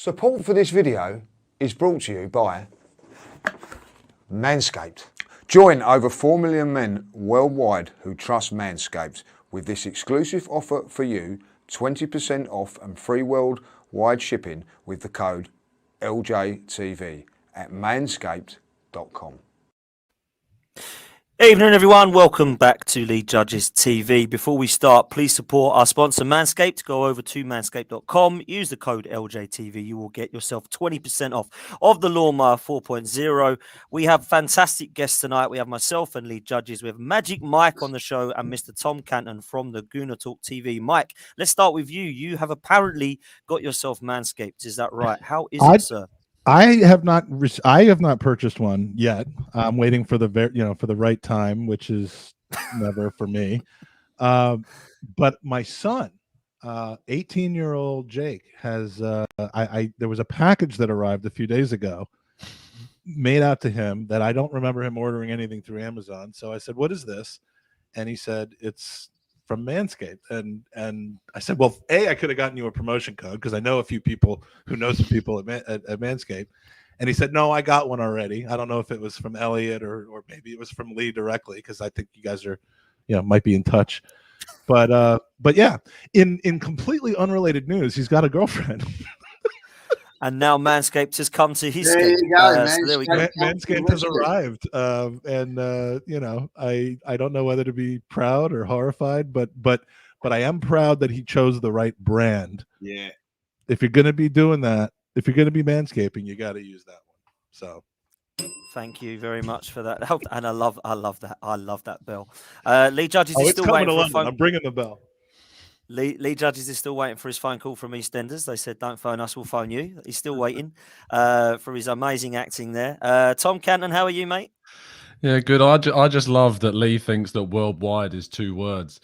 Support for this video is brought to you by Manscaped. Join over 4 million men worldwide who trust Manscaped with this exclusive offer for you, 20% off and free worldwide shipping with the code LJTV at manscaped.com. Evening everyone, welcome back to Lead Judges TV. Before we start, please support our sponsor Manscaped. Go over to manscaped.com, use the code LJTV. You will get yourself 20% off of the Lawnmower 4.0. We have fantastic guests tonight. We have myself and Lead Judges. We have Magic Mike on the show and Mr. Tom Canton from the Gooner Talk TV. Mike, let's start with you. You have apparently got yourself Manscaped. Is that right? How is it, sir? I have not purchased one yet. I'm waiting for the right time, which is never for me. But my son, 18-year-old Jake, has. There was a package that arrived a few days ago, made out to him that I don't remember him ordering anything through Amazon. So I said, "What is this?" And he said, "It's from Manscaped." And I said, well, I could have gotten you a promotion code because I know a few people who know some people at Manscaped. And he said, no, I got one already. I don't know if it was from Elliot or maybe it was from Lee directly, because I think you guys are, might be in touch. But yeah, in completely unrelated news, he's got a girlfriend. And now Manscaped has come to his there scape. you go, So there we go. Manscaped has arrived. I don't know whether to be proud or horrified, but I am proud that he chose the right brand. Yeah. If you're going to be doing that, if you're going to be manscaping, you got to use that one. So thank you very much for that. And I love that. I love that bell. Lee Judges is still waiting for a phone. I'm bringing the bell. Lee Judges is still waiting for his phone call from EastEnders. They said, don't phone us, we'll phone you. He's still waiting for his amazing acting there. Tom Canton, how are you, mate? Yeah, good. I just love that Lee thinks that worldwide is 2 words.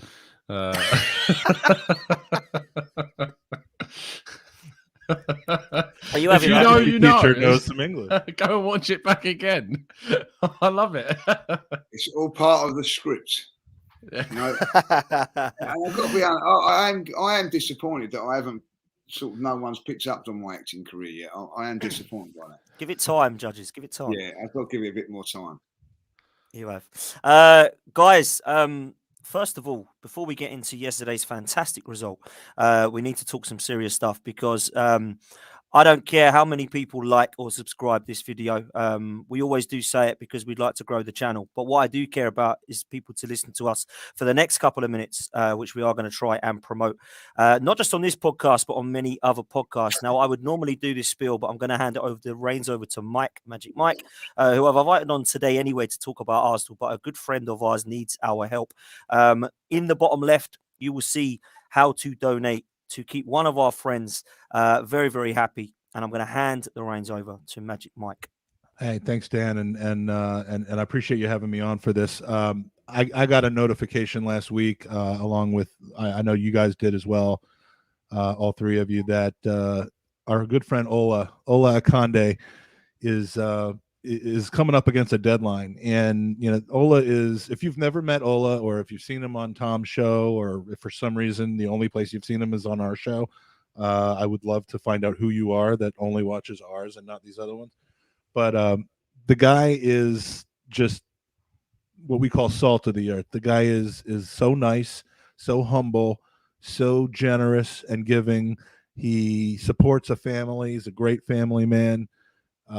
Are you having you know, knows some English. Go and watch it back again. I love it. It's all part of the script. And I've got to be honest, I am disappointed that I haven't no one's picked up on my acting career yet. I am disappointed by that. Give it time, Judges. Give it time. Yeah, I've got to give it a bit more time. You have. Guys, first of all, before we get into yesterday's fantastic result, we need to talk some serious stuff because I don't care how many people like or subscribe this video. We always do say it because we'd like to grow the channel. But what I do care about is people to listen to us for the next couple of minutes, which we are going to try and promote, not just on this podcast, but on many other podcasts. Now, I would normally do this spiel, but I'm going to hand the reins over to Mike, Magic Mike, who I've invited on today anyway to talk about Arsenal. But a good friend of ours needs our help. In the bottom left, you will see how to donate to keep one of our friends very, very happy. And I'm going to hand the reins over to Magic Mike. Hey, thanks, Dan. And I appreciate you having me on for this. I got a notification last week, along with, I know you guys did as well, all 3 of you, that our good friend Ola Akande is coming up against a deadline. And Ola is, if you've never met Ola, or if you've seen him on Tom's show, or if for some reason the only place you've seen him is on our show, I would love to find out who you are that only watches ours and not these other ones. But the guy is just what we call salt of the earth. The guy is so nice, so humble, so generous and giving. He supports a family. He's a great family man. He's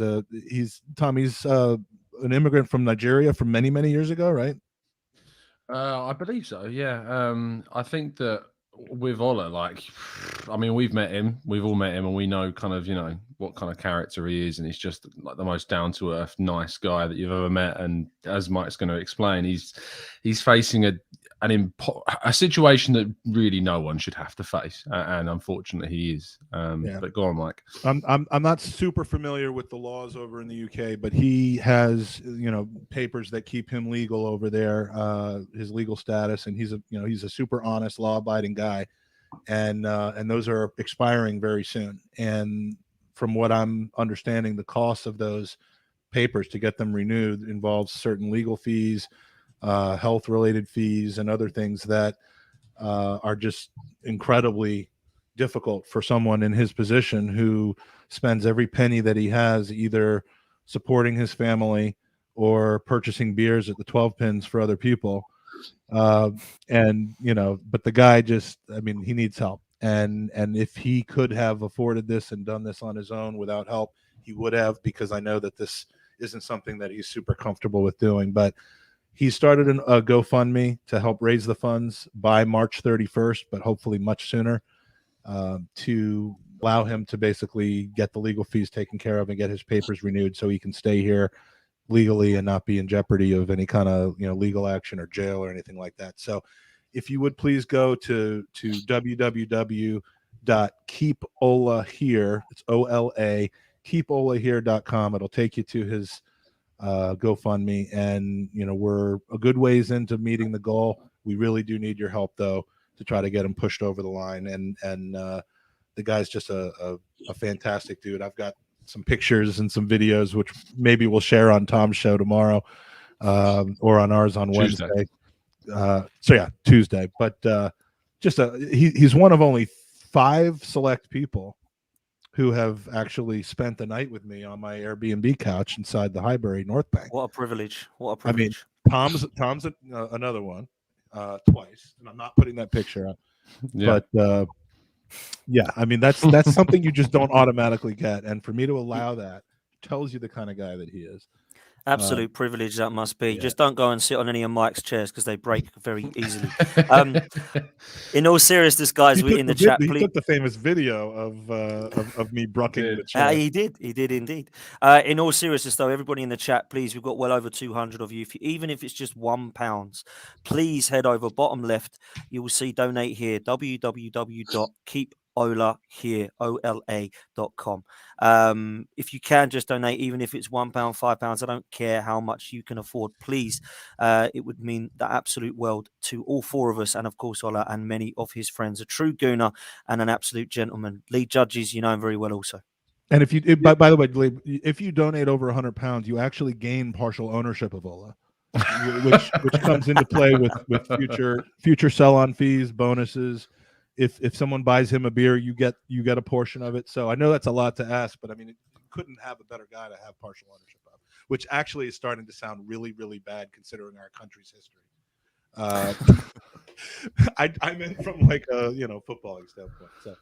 an immigrant from Nigeria from many, many years ago, right? I believe so. Yeah. I think that with Ola, we've met him, we've all met him, and we know kind of, what kind of character he is. And he's just like the most down to earth, nice guy that you've ever met. And as Mike's going to explain, he's facing a situation that really no one should have to face, and unfortunately he is. But go on, Mike. I'm not super familiar with the laws over in the UK, but he has papers that keep him legal over there, his legal status, and he's a super honest, law-abiding guy, and those are expiring very soon. And from what I'm understanding, the cost of those papers to get them renewed involves certain legal fees, health related fees, and other things that are just incredibly difficult for someone in his position who spends every penny that he has either supporting his family or purchasing beers at the 12 pins for other people. And but the guy just, I mean, he needs help. And if he could have afforded this and done this on his own without help, he would have, because I know that this isn't something that he's super comfortable with doing. But he started a GoFundMe to help raise the funds by March 31st, but hopefully much sooner, to allow him to basically get the legal fees taken care of and get his papers renewed so he can stay here legally and not be in jeopardy of any kind of legal action or jail or anything like that. So if you would please go to www.keepola.here, it's OLA, keepolahere.com. It'll take you to his GoFundMe, and we're a good ways into meeting the goal. We really do need your help though to try to get him pushed over the line, and the guy's just a fantastic dude. I've got some pictures and some videos which maybe we'll share on Tom's show tomorrow, or on ours on Tuesday. Wednesday. Tuesday. But he's one of only 5 select people who have actually spent the night with me on my Airbnb couch inside the Highbury North Bank. What a privilege! What a privilege! I mean, Tom's another one, twice, and I'm not putting that picture up. Yeah. But yeah, I mean that's something you just don't automatically get, and for me to allow that tells you the kind of guy that he is. Absolute privilege that must be. Yeah. Just don't go and sit on any of Mike's chairs because they break very easily. In all seriousness, guys, we're in the chat. He took the famous video of me brucking the chair. He did indeed. In all seriousness, though, everybody in the chat, please, we've got well over 200 of you. Even if it's just £1, please head over bottom left. You will see donate here, www.keepola.com. If you can just donate, even if it's £1, £5, I don't care how much you can afford, please. It would mean the absolute world to all 4 of us, and of course Ola and many of his friends. A true gooner and an absolute gentleman. Lee Judges, you know him very well also. And by the way, Lee, if you donate over £100, you actually gain partial ownership of Ola, which comes into play with future sell-on fees, bonuses. If someone buys him a beer, you get a portion of it. So I know that's a lot to ask, but I mean, you couldn't have a better guy to have partial ownership of, which actually is starting to sound really, really bad considering our country's history. I meant from like a footballing standpoint. So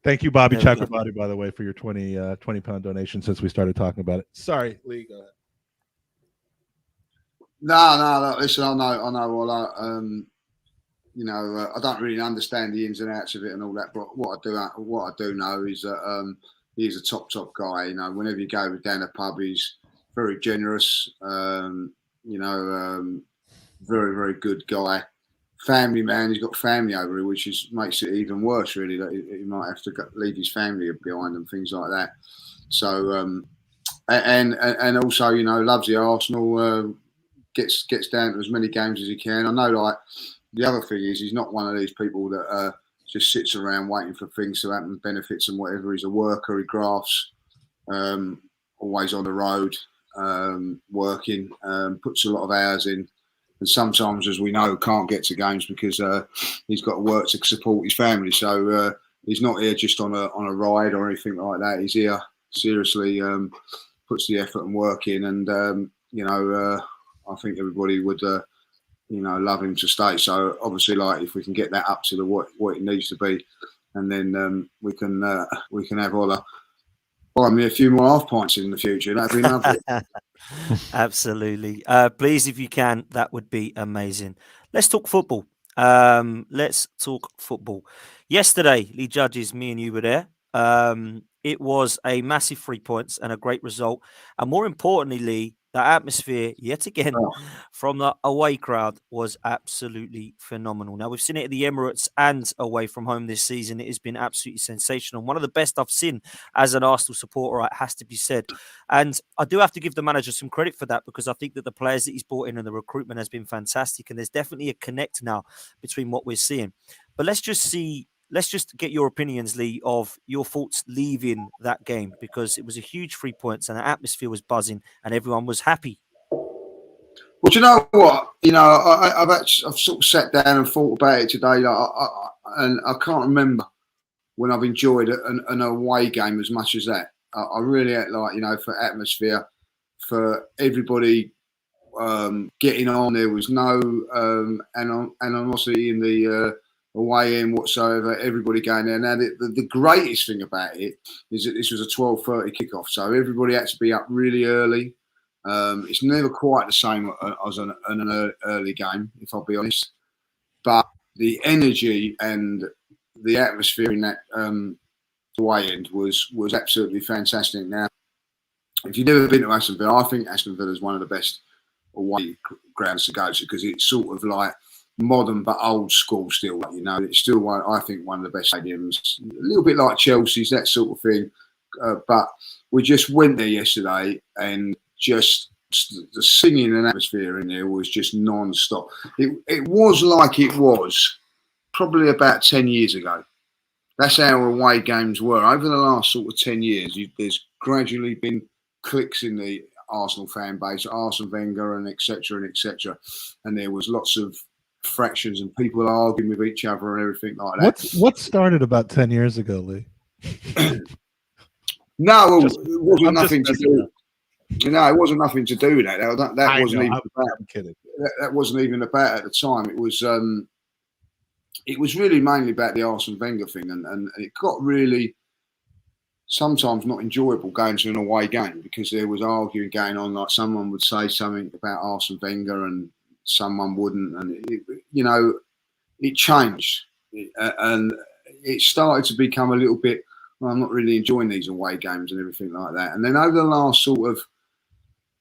thank you, Bobby Chakrabarti, by the way, for your 20 pound donation since we started talking about it. Sorry, Lee, go ahead. No. Listen, I know. Well, I don't really understand the ins and outs of it and all that, but what I do know is that he's a top guy. Whenever you go down a pub, he's very generous. Very, very good guy. Family man. He's got family over here, which makes it even worse, really. That he might have to leave his family behind and things like that. So, and also, loves the Arsenal. Gets down to as many games as he can. I know, like. The other thing is, he's not one of these people that just sits around waiting for things to happen, benefits and whatever. He's a worker. He grafts, always on the road, working, puts a lot of hours in. And sometimes, as we know, can't get to games because he's got to work to support his family. So he's not here just on a ride or anything like that. He's here seriously, puts the effort and work in. And, I think everybody would... love him to stay. So obviously, like if we can get that up to what it needs to be, and then we can have Ola buy me a few more half pints in the future. That'd be lovely. Absolutely. Please, if you can, that would be amazing. Let's talk football. Yesterday, Lee Judges, me and you were there. It was a massive 3 points and a great result, and more importantly, Lee, the atmosphere, yet again, from the away crowd was absolutely phenomenal. Now, we've seen it at the Emirates and away from home this season. It has been absolutely sensational. One of the best I've seen as an Arsenal supporter, it has to be said. And I do have to give the manager some credit for that, because I think that the players that he's brought in and the recruitment has been fantastic. And there's definitely a connect now between what we're seeing. But let's just get your opinions, Lee, of your thoughts leaving that game, because it was a huge 3 points and the atmosphere was buzzing and everyone was happy. Well, do you know what? I've sort of sat down and thought about it today, and I can't remember when I've enjoyed an away game as much as that. I really like, you know, for atmosphere, for everybody getting on. There was no animosity in the away end whatsoever. Everybody going there. Now, the greatest thing about it is that this was a 12:30 kickoff, so everybody had to be up really early. It's never quite the same as an early game, if I'll be honest. But the energy and the atmosphere in that away end was absolutely fantastic. Now, if you've never been to Aston Villa, I think Aston Villa is one of the best away grounds to go to, because it's sort of like modern but old school still. You know, it's still one of the best stadiums. A little bit like Chelsea's, that sort of thing. But we just went there yesterday, and just the singing and atmosphere in there was just non-stop. It was like it was probably about 10 years ago. That's how away games were. Over the last sort of 10 years, there's gradually been cliques in the Arsenal fan base, Arsene Wenger and etc. and etc. And there was lots of fractions and people arguing with each other and everything like that. What started about 10 years ago, Lee? No, it wasn't nothing to do. No, it wasn't nothing to do with that. That wasn't even about. I'm kidding. That wasn't even about at the time. It was really mainly about the Arsene Wenger thing, and it got really sometimes not enjoyable going to an away game, because there was arguing going on. Like, someone would say something about Arsene Wenger and someone wouldn't, and it changed, and it started to become a little bit, well, I'm not really enjoying these away games and everything like that. And then over the last sort of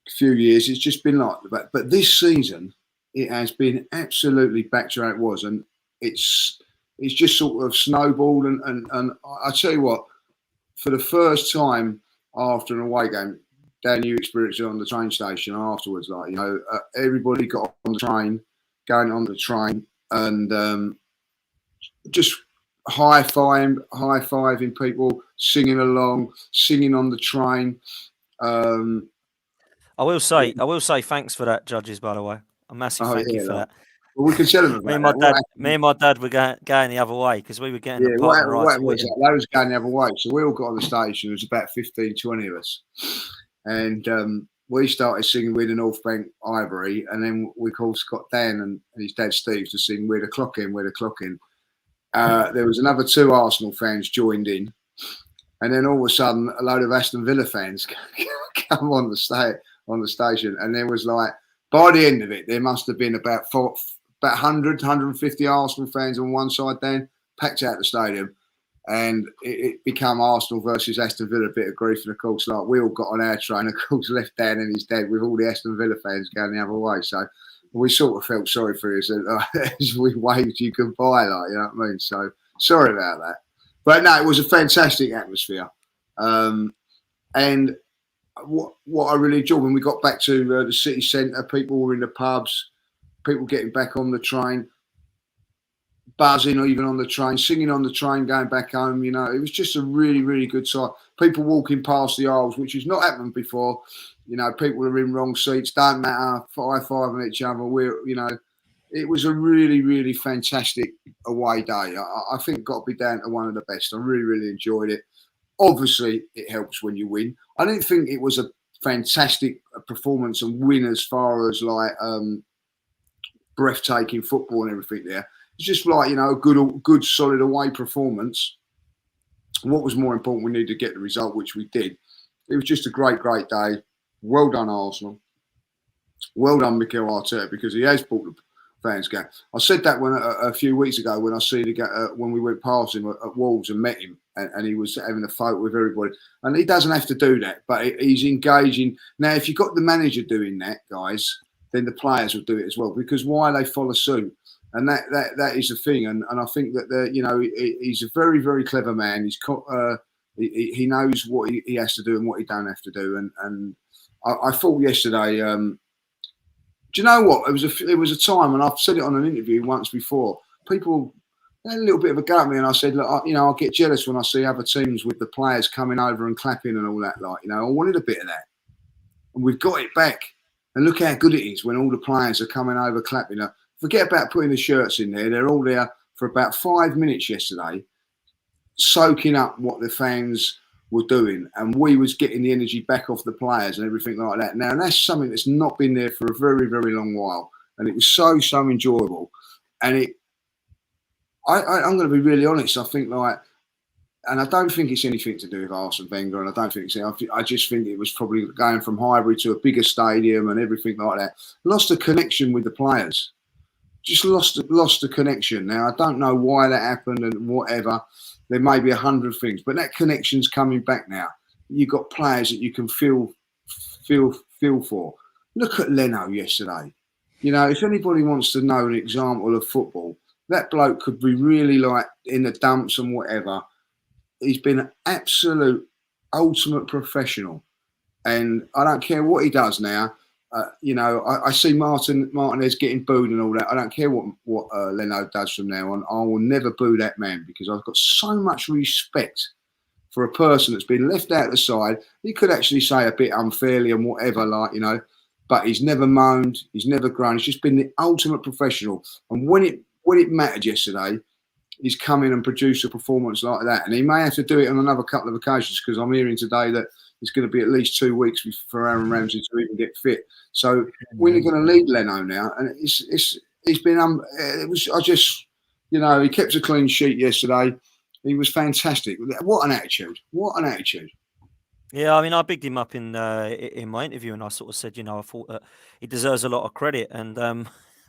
few years, it's just been like that. But this season, it has been absolutely back to how it was, and it's just sort of snowballed. And I tell you what, for the first time after an away game, Dan, you experienced it on the train station afterwards. Like, you know, everybody got on the train, going on the train, and just high-fiving people, singing along, singing on the train. I will say thanks for that, judges, by the way. A massive thank you for that. Well, we can tell them about me and my dad were going the other way, because we were getting the what right. Was that? They was going the other way. So we all got on the station. There was about 15, 20 of us. And we started singing "We're the North Bank Ivory," and then we called Scott Dan and his dad Steve to sing "We're the Clock In, We're the Clock In." There was another 2 Arsenal fans joined in, and then all of a sudden a load of Aston Villa fans come on the station, and there was, like, by the end of it, there must have been about 100, 150 Arsenal fans on one side, then packed out the stadium, and it became Arsenal versus Aston Villa, a bit of grief. And of course, like, we all got on our train, of course, left Dan and his dad with all the Aston Villa fans going the other way. So we sort of felt sorry for us as we waved you goodbye, like, you know what I mean? So sorry about that. But no, it was a fantastic atmosphere. And what I really enjoyed when we got back to the city centre, people were in the pubs, people getting back on the train, buzzing even on the train, singing on the train, going back home. You know, it was just a really, really good sight. People walking past the aisles, which has not happened before. You know, people are in wrong seats, don't matter, high-fiving each other. It was a really, really fantastic away day. I think got to be down to one of the best. I really, really enjoyed it. Obviously, it helps when you win. I didn't think it was a fantastic performance and win as far as, like, breathtaking football and everything there. It's just like, you know, a good solid away performance. What was more important, we needed to get the result, which we did. It was just a great, great day. Well done, Arsenal. Well done, Mikel Arteta, because he has brought the fans going. I said that when a few weeks ago when I see when we went past him at Wolves and met him, and he was having a photo with everybody. And he doesn't have to do that, but he's engaging. Now, if you've got the manager doing that, guys, then the players will do it as well, because why they follow suit? And that is the thing. And I think that he's a very, very clever man. He knows what he has to do and what he don't have to do. And I thought yesterday, do you know what? There was a time, and I've said it on an interview once before, people had a little bit of a go at me, and I said, look, I get jealous when I see other teams with the players coming over and clapping and all that. Like, I wanted a bit of that. And we've got it back. And look how good it is when all the players are coming over clapping. Forget about putting the shirts in there. They're all there for about 5 minutes yesterday. soaking up what the fans were doing, and we was getting the energy back off the players and everything like that. Now, and that's something that's not been there for a very, very long while, and it was so enjoyable. And I'm going to be really honest. I think and I don't think it's anything to do with Arsene Wenger, and I don't think I just think it was probably going from Highbury to a bigger stadium and everything like that. Lost the connection with the players. Just lost the connection. Now, I don't know why that happened and whatever. There may be 100 things, but that connection's coming back now. You've got players that you can feel for. Look at Leno yesterday. You know, if anybody wants to know an example of football, that bloke could be really like in the dumps and whatever. He's been an absolute ultimate professional, and I don't care what he does now. You know, I see Martinez getting booed and all that. I don't care what Leno does from now on. I will never boo that man, because I've got so much respect for a person that's been left out of the side. He could actually say a bit unfairly and whatever, like, you know, but he's never moaned, he's never groaned. He's just been the ultimate professional. And when it mattered yesterday, he's come in and produced a performance like that. And he may have to do it on another couple of occasions, because I'm hearing today that it's going to be at least 2 weeks for Aaron Ramsey to even get fit. So we're going to lead Leno now, and he's been I just, you know, he kept a clean sheet yesterday. He was fantastic. What an attitude! What an attitude! Yeah, I mean, I bigged him up in my interview, and I sort of said, you know, I thought that he deserves a lot of credit, and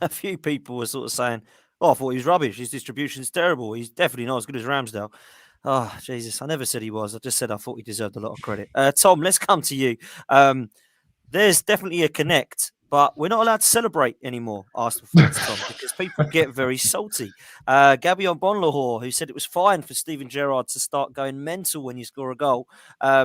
a few people were sort of saying, "Oh, I thought he was rubbish. His distribution's terrible. He's definitely not as good as Ramsdale." Oh, Jesus, I never said he was. I just said I thought he deserved a lot of credit. Tom, let's come to you. There's definitely a connect, but we're not allowed to celebrate anymore, Arsenal fans, Tom, because people get very salty. Gabion Bonlahor, who said it was fine for Steven Gerrard to start going mental when you score a goal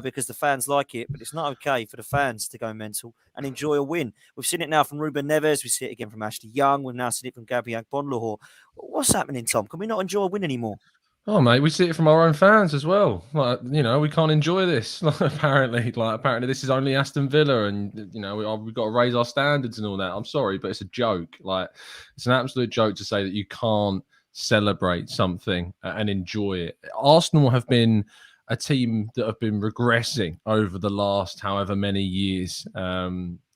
because the fans like it, but it's not okay for the fans to go mental and enjoy a win. We've seen it now from Ruben Neves. We see it again from Ashley Young. We've now seen it from Gabion Bonlahor. What's happening, Tom? Can we not enjoy a win anymore? Oh, mate, we see it from our own fans as well. Like, you know, we can't enjoy this. Apparently this is only Aston Villa, and you know, we've got to raise our standards and all that. I'm sorry, but it's a joke. Like, it's an absolute joke to say that you can't celebrate something and enjoy it. Arsenal have been a team that have been regressing over the last however many years,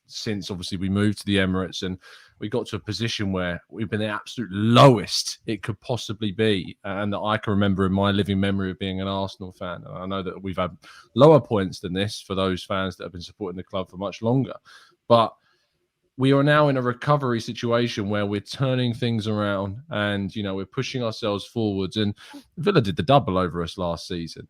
since obviously we moved to the Emirates, and we got to a position where we've been the absolute lowest it could possibly be, and that I can remember in my living memory of being an Arsenal fan. And I know that we've had lower points than this for those fans that have been supporting the club for much longer, but we are now in a recovery situation where we're turning things around, and you know, we're pushing ourselves forwards. And Villa did the double over us last season.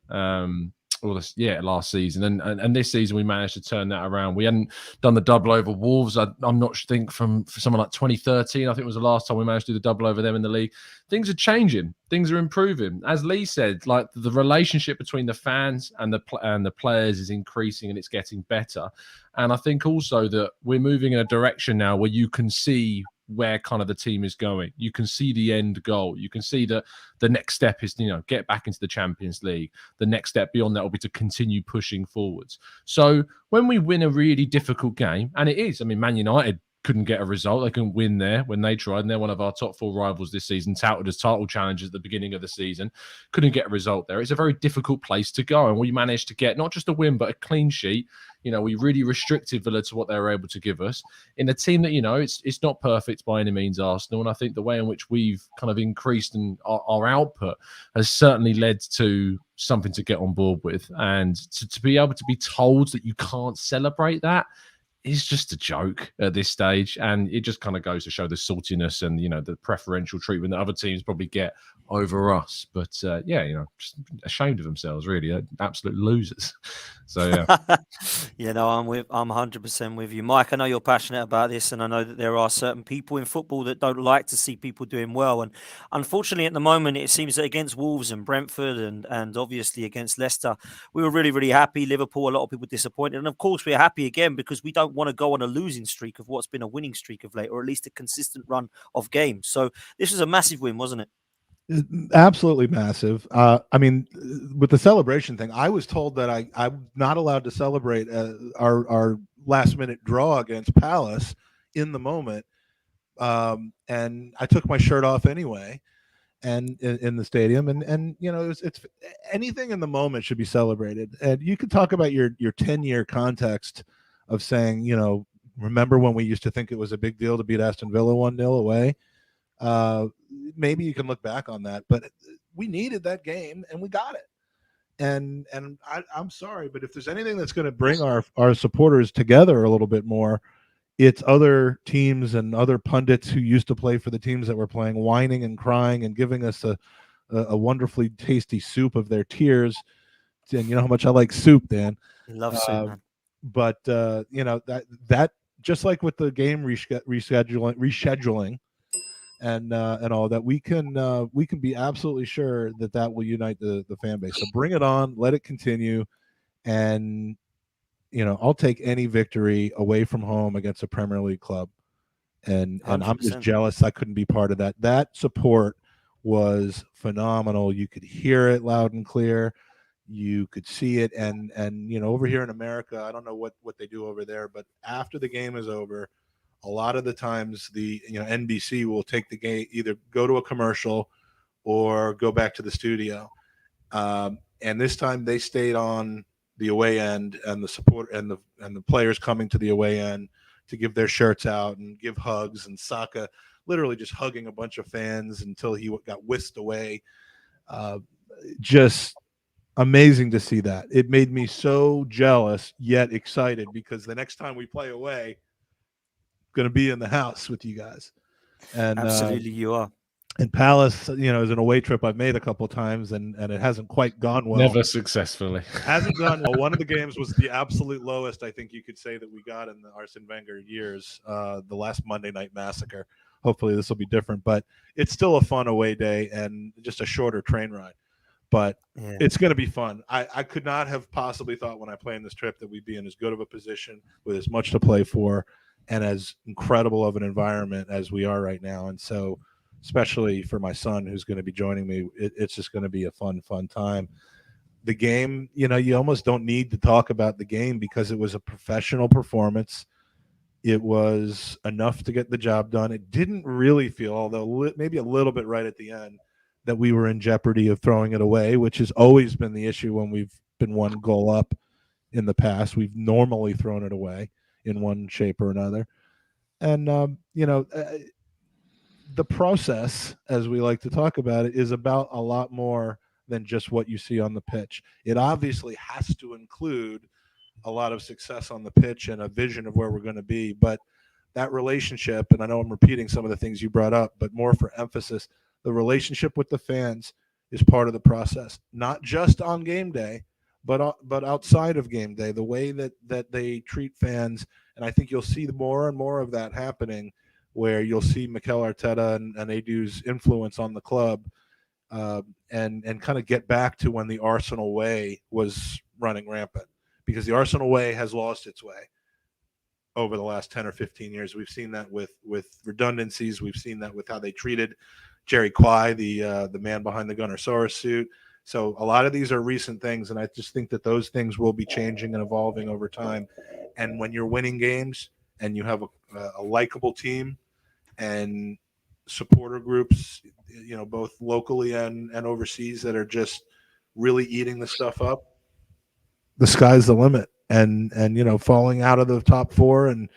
Last season, and this season we managed to turn that around. We hadn't done the double over Wolves, I'm not think for someone like 2013. I think it was the last time we managed to do the double over them in the league. Things are changing, things are improving. As Lee said, like, the relationship between the fans and the players is increasing, and it's getting better. And I think also that we're moving in a direction now where you can see where kind of the team is going. You can see the end goal. You can see that the next step is, you know, get back into the Champions League. The next step beyond that will be to continue pushing forwards. So when we win a really difficult game, and it is, I mean, Man United couldn't get a result. They couldn't win there when they tried, and they're one of our top 4 rivals this season, touted as title challengers at the beginning of the season. Couldn't get a result there. It's a very difficult place to go, and we managed to get not just a win, but a clean sheet. You know, we really restricted Villa to what they were able to give us in a team that, you know, it's not perfect by any means, Arsenal. And I think the way in which we've kind of increased and our output has certainly led to something to get on board with. And to be able to be told that you can't celebrate that is just a joke at this stage. And it just kind of goes to show the saltiness and, you know, the preferential treatment that other teams probably get over us. But yeah, you know, just ashamed of themselves, really. Absolute losers. So yeah. You know, I'm 100% with you, Mike. I know you're passionate about this, and I know that there are certain people in football that don't like to see people doing well. And unfortunately, at the moment, it seems that against Wolves and Brentford and obviously against Leicester, we were really, really happy. Liverpool, a lot of people disappointed, and of course, we're happy again because we don't want to go on a losing streak of what's been a winning streak of late, or at least a consistent run of games. So this was a massive win, wasn't it? Absolutely massive. I mean, with the celebration thing, I was told that I'm not allowed to celebrate our last minute draw against Palace in the moment, and I took my shirt off anyway. and in the stadium, and it's anything in the moment should be celebrated. And you could talk about your 10-year context of saying, remember when we used to think it was a big deal to beat Aston Villa 1-0 away. Maybe you can look back on that, but we needed that game and we got it. And I'm sorry, but if there's anything that's going to bring our supporters together a little bit more, it's other teams and other pundits who used to play for the teams that were playing, whining and crying and giving us a wonderfully tasty soup of their tears. And you know how much I like soup, Dan. You love soup, man. But that just like with the game rescheduling and all that, we can be absolutely sure that will unite the fan base. So bring it on, let it continue, and I'll take any victory away from home against a Premier League club. And I'm just jealous I couldn't be part of that. That support was phenomenal. You could hear it loud and clear. You could see it. And over here in America, I don't know what they do over there, but after the game is over, a lot of the times the NBC will take the game, either go to a commercial or go back to the studio. And this time they stayed on the away end, and the support and the players coming to the away end to give their shirts out and give hugs, and Saka literally just hugging a bunch of fans until he got whisked away. Just amazing to see that. It made me so jealous yet excited, because the next time we play away, going to be in the house with you guys. And absolutely, you are. And Palace, is an away trip I've made a couple of times, and it hasn't quite gone well. Never successfully. Hasn't gone well. One of the games was the absolute lowest, I think you could say, that we got in the Arsene Wenger years, the last Monday Night Massacre. Hopefully this will be different, but it's still a fun away day and just a shorter train ride. But It's going to be fun. I could not have possibly thought when I planned this trip that we'd be in as good of a position with as much to play for and as incredible of an environment as we are right now. And so, especially for my son who's going to be joining me, it's just going to be a fun time. The game, you almost don't need to talk about the game because it was a professional performance. It was enough to get the job done. It didn't really feel, although maybe a little bit right at the end, that we were in jeopardy of throwing it away, which has always been the issue when we've been one goal up in the past. We've normally thrown it away in one shape or another. And, the process, as we like to talk about it, is about a lot more than just what you see on the pitch. It obviously has to include a lot of success on the pitch and a vision of where we're going to be. But that relationship, and I know I'm repeating some of the things you brought up, but more for emphasis, the relationship with the fans is part of the process, not just on game day, but outside of game day, the way that they treat fans. And I think you'll see more and more of that happening, where you'll see Mikel Arteta and Edu's influence on the club, and kind of get back to when the Arsenal way was running rampant, because the Arsenal way has lost its way over the last 10 or 15 years. We've seen that with redundancies. We've seen that with how they treated Jerry Quay, the man behind the Gunnersaurus suit. So a lot of these are recent things, and I just think that those things will be changing and evolving over time. And when you're winning games and you have a likable team and supporter groups, both locally and overseas, that are just really eating the stuff up, the sky's the limit. And falling out of the top four and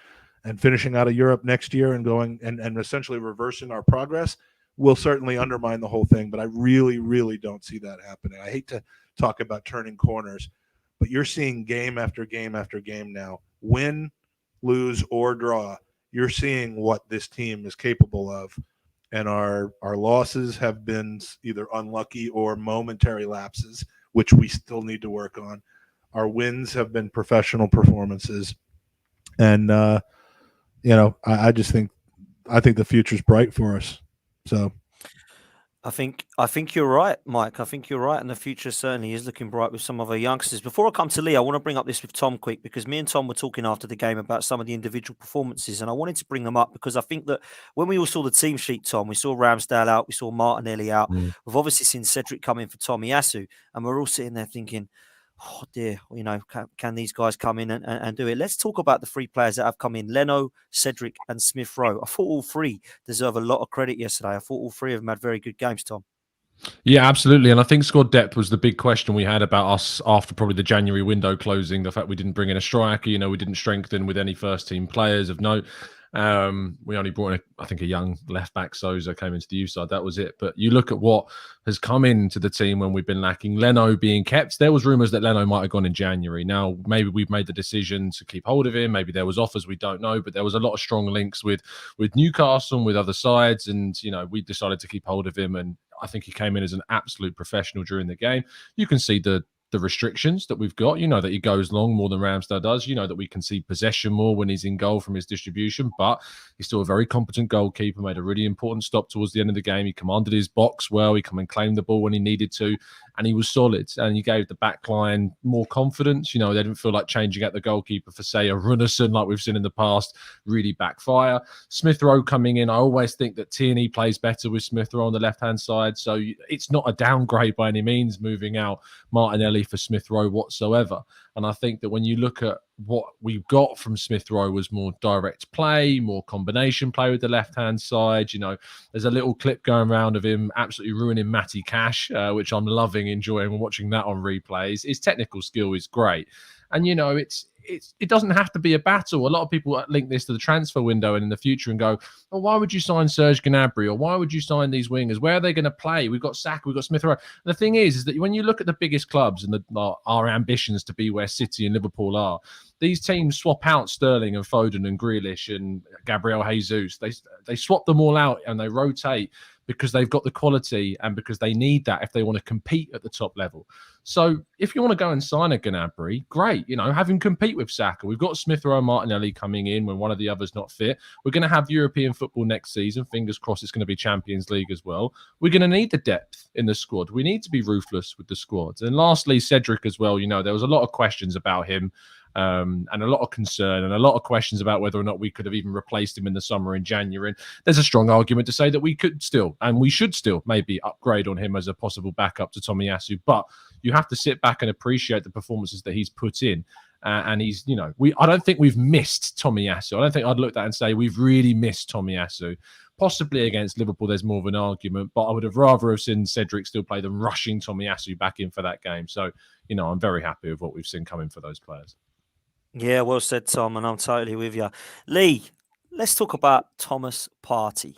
finishing out of Europe next year and going and essentially reversing our progress will certainly undermine the whole thing. But I really, really don't see that happening. I hate to talk about turning corners, but you're seeing game after game after game now, win, lose, or draw. You're seeing what this team is capable of. And our losses have been either unlucky or momentary lapses, which we still need to work on. Our wins have been professional performances. And, I think the future's bright for us. So I think you're right, Mike. I think you're right, and the future certainly is looking bright with some of our youngsters. Before I come to Lee, I want to bring up this with Tom quick, because me and Tom were talking after the game about some of the individual performances, and I wanted to bring them up because I think that when we all saw the team sheet, Tom, we saw Ramsdale out, we saw Martinelli out. We've obviously seen Cedric come in for Tomiyasu, and we're all sitting there thinking, oh dear, can these guys come in and do it? Let's talk about the 3 players that have come in: Leno, Cedric, and Smith Rowe. I thought all 3 deserve a lot of credit yesterday. I thought all 3 of them had very good games, Tom. Yeah, absolutely. And I think squad depth was the big question we had about us after probably the January window closing. The fact we didn't bring in a striker, we didn't strengthen with any first team players of note. We only brought in, I think, a young left back, Souza, came into the youth side. That was it. But you look at what has come into the team when we've been lacking. Leno being kept. There was rumours that Leno might have gone in January. Now, maybe we've made the decision to keep hold of him. Maybe there was offers, we don't know. But there was a lot of strong links with Newcastle and with other sides. And, we decided to keep hold of him. And I think he came in as an absolute professional during the game. You can see the restrictions that we've got. That he goes long more than Ramsdale does. That we can see possession more when he's in goal from his distribution, but he's still a very competent goalkeeper, made a really important stop towards the end of the game. He commanded his box well. He come and claimed the ball when he needed to, and he was solid. And he gave the back line more confidence. They didn't feel like changing out the goalkeeper for, say, a Runarsson like we've seen in the past really backfire. Smith Rowe coming in, I always think that Tierney plays better with Smith Rowe on the left-hand side, so it's not a downgrade by any means moving out Martinelli for Smith Rowe whatsoever. And I think that when you look at what we got from Smith Rowe was more direct play, more combination play with the left-hand side. There's a little clip going around of him absolutely ruining Matty Cash, which I'm loving, enjoying watching that on replays. His technical skill is great. And, it doesn't have to be a battle. A lot of people link this to the transfer window and in the future and go, oh, why would you sign Serge Gnabry? Or why would you sign these wingers? Where are they going to play? We've got Saka, we've got Smith Rowe. The thing is that when you look at the biggest clubs and our ambitions to be where City and Liverpool are, these teams swap out Sterling and Foden and Grealish and Gabriel Jesus. They swap them all out and they rotate because they've got the quality and because they need that if they want to compete at the top level. So if you want to go and sign a Gnabry, great. Have him compete with Saka. We've got Smith Rowe and Martinelli coming in when one of the others not fit. We're going to have European football next season. Fingers crossed it's going to be Champions League as well. We're going to need the depth in the squad. We need to be ruthless with the squad. And lastly, Cedric as well. There was a lot of questions about him. And a lot of concern and a lot of questions about whether or not we could have even replaced him in the summer in January. And there's a strong argument to say that we could still, and we should still maybe upgrade on him as a possible backup to Tomiyasu. But you have to sit back and appreciate the performances that he's put in. And he's, I don't think we've missed Tomiyasu. I don't think I'd look at that and say we've really missed Tomiyasu. Possibly against Liverpool, there's more of an argument, but I would have rather have seen Cedric still play than rushing Tomiyasu back in for that game. So, I'm very happy with what we've seen coming for those players. Yeah, well said, Tom, and I'm totally with you. Lee, let's talk about Thomas Partey.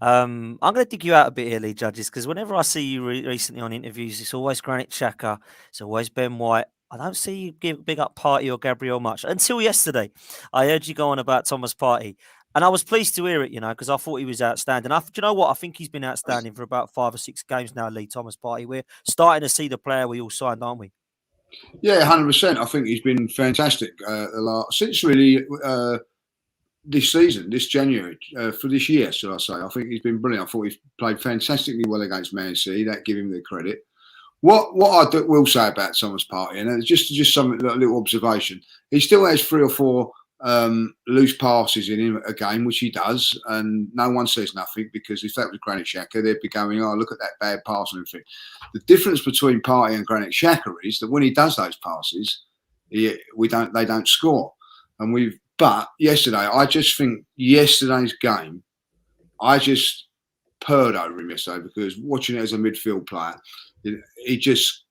I'm going to dig you out a bit here, Lee Judges, because whenever I see you recently on interviews, it's always Granit Xhaka, it's always Ben White. I don't see you give big up Partey or Gabriel much. Until yesterday, I heard you go on about Thomas Partey, and I was pleased to hear it, because I thought he was outstanding. Do you know what? I think he's been outstanding for about 5 or 6 games now, Lee, Thomas Partey. We're starting to see the player we all signed, aren't we? Yeah, 100%. I think he's been fantastic since really this season, this January, for this year, shall I say. I think he's been brilliant. I thought he played fantastically well against Man City. That give him the credit. What I will say about Thomas Partey, and it's just something, a little observation, he still has 3 or 4 loose passes in him a game, which he does, and no one says nothing, because if that was Granit Xhaka, they'd be going, oh, look at that bad pass and everything. The difference between Partey and Granit Xhaka is that when he does those passes, they don't score. But yesterday, I just think yesterday's game, I just purred over him yesterday, because watching it as a midfield player, he just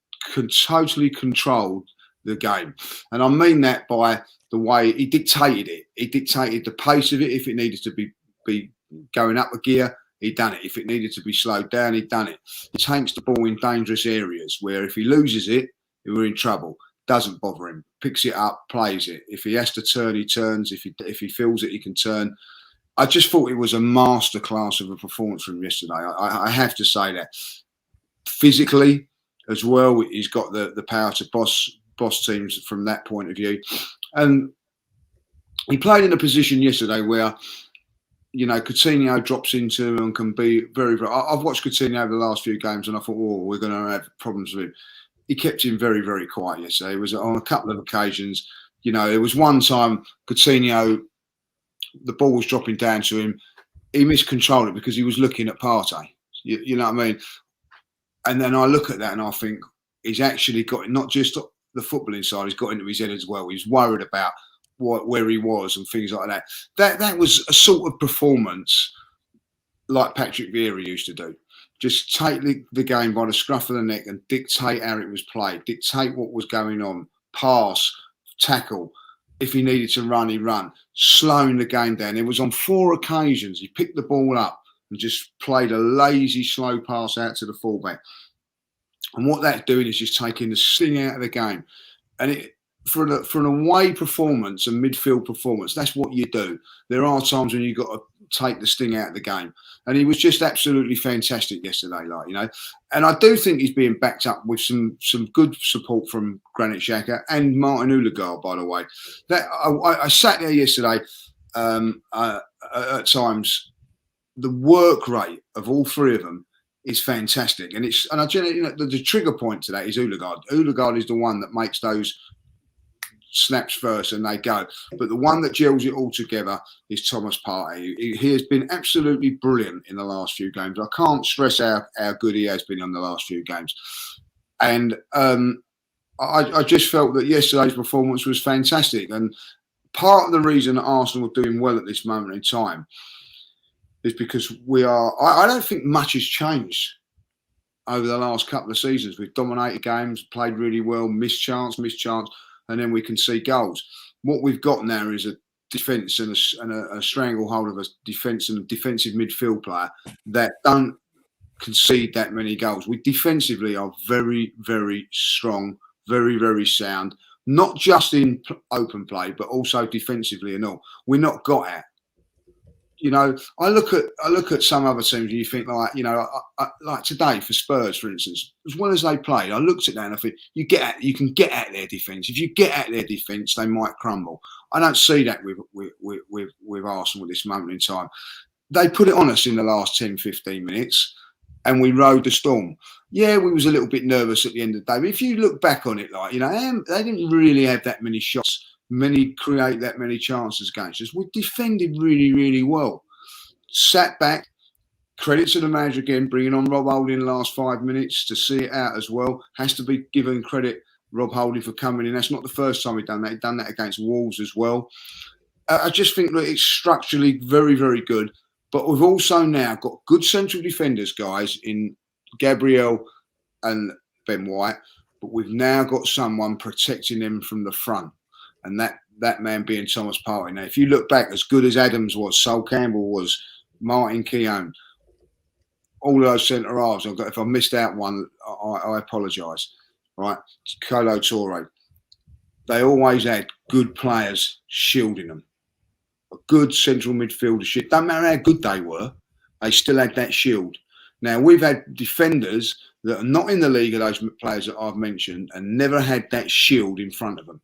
totally controlled the game. And I mean that by the way he dictated it. He dictated the pace of it. If it needed to be going up a gear, he'd done it. If it needed to be slowed down, he'd done it. He takes the ball in dangerous areas where if he loses it, we're in trouble. Doesn't bother him. Picks it up, plays it. If he has to turn, he turns. If he feels it, he can turn. I just thought it was a masterclass of a performance from yesterday. I have to say that. Physically as well, he's got the power to boss teams from that point of view. And he played in a position yesterday where, Coutinho drops into him and can be very, very... I've watched Coutinho over the last few games and I thought, we're going to have problems with him. He kept him very, very quiet yesterday. It was on a couple of occasions. There was one time Coutinho, the ball was dropping down to him. He miscontrolled it because he was looking at Partey. You know what I mean? And then I look at that and I think he's actually got not just the footballing side has got into his head as well. He's worried about where he was and things like that. That was a sort of performance like Patrick Vieira used to do. Just take the game by the scruff of the neck and dictate how it was played, dictate what was going on, pass, tackle. If he needed to run, he run, slowing the game down. It was on 4 occasions he picked the ball up and just played a lazy, slow pass out to the fullback. And what that's doing is just taking the sting out of the game. And for an away performance, a midfield performance, that's what you do. There are times when you've got to take the sting out of the game. And he was just absolutely fantastic yesterday, And I do think he's being backed up with some good support from Granit Xhaka and Martin Odegaard, by the way. That I sat there yesterday at times. The work rate of all 3 of them is fantastic, and I generally, the trigger point to that is Odegaard. Odegaard is the one that makes those snaps first and they go, but the one that gels it all together is Thomas Partey. He has been absolutely brilliant in the last few games. I can't stress how good he has been in the last few games, and I just felt that yesterday's performance was fantastic. And part of the reason that Arsenal are doing well at this moment in time is because I don't think much has changed over the last couple of seasons. We've dominated games, played really well, missed chance, and then we can see goals. What we've got now is a defence and a stranglehold of a defence and a defensive midfield player that don't concede that many goals. We defensively are very, very strong, very, very sound, not just in open play, but also defensively and all. We're not got at. I look at some other teams and you think like today for Spurs, for instance, as well as they played, I looked at that and I think you can get at their defence. If you get at their defence, they might crumble. I don't see that with Arsenal at this moment in time. They put it on us in the last 10, 15 minutes and we rode the storm. Yeah, we was a little bit nervous at the end of the day. But if you look back on it, they didn't really have that many shots. Create that many chances against us. We defended really, really well. Sat back. Credit to the manager again, bringing on Rob Holding in the last 5 minutes to see it out as well. Has to be given credit, Rob Holding, for coming in. That's not the first time he's done that. He's done that against Wolves as well. I just think that it's structurally very, very good. But we've also now got good central defenders, guys, in Gabriel and Ben White. But we've now got someone protecting them from the front. And that man being Thomas Partey. Now, if you look back, as good as Adams was, Sol Campbell was, Martin Keown, all of those centre halves. If I missed out one, I apologise. Right, Kolo Touré. They always had good players shielding them. A good central midfielder shield. Don't matter how good they were, they still had that shield. Now we've had defenders that are not in the league of those players that I've mentioned and never had that shield in front of them.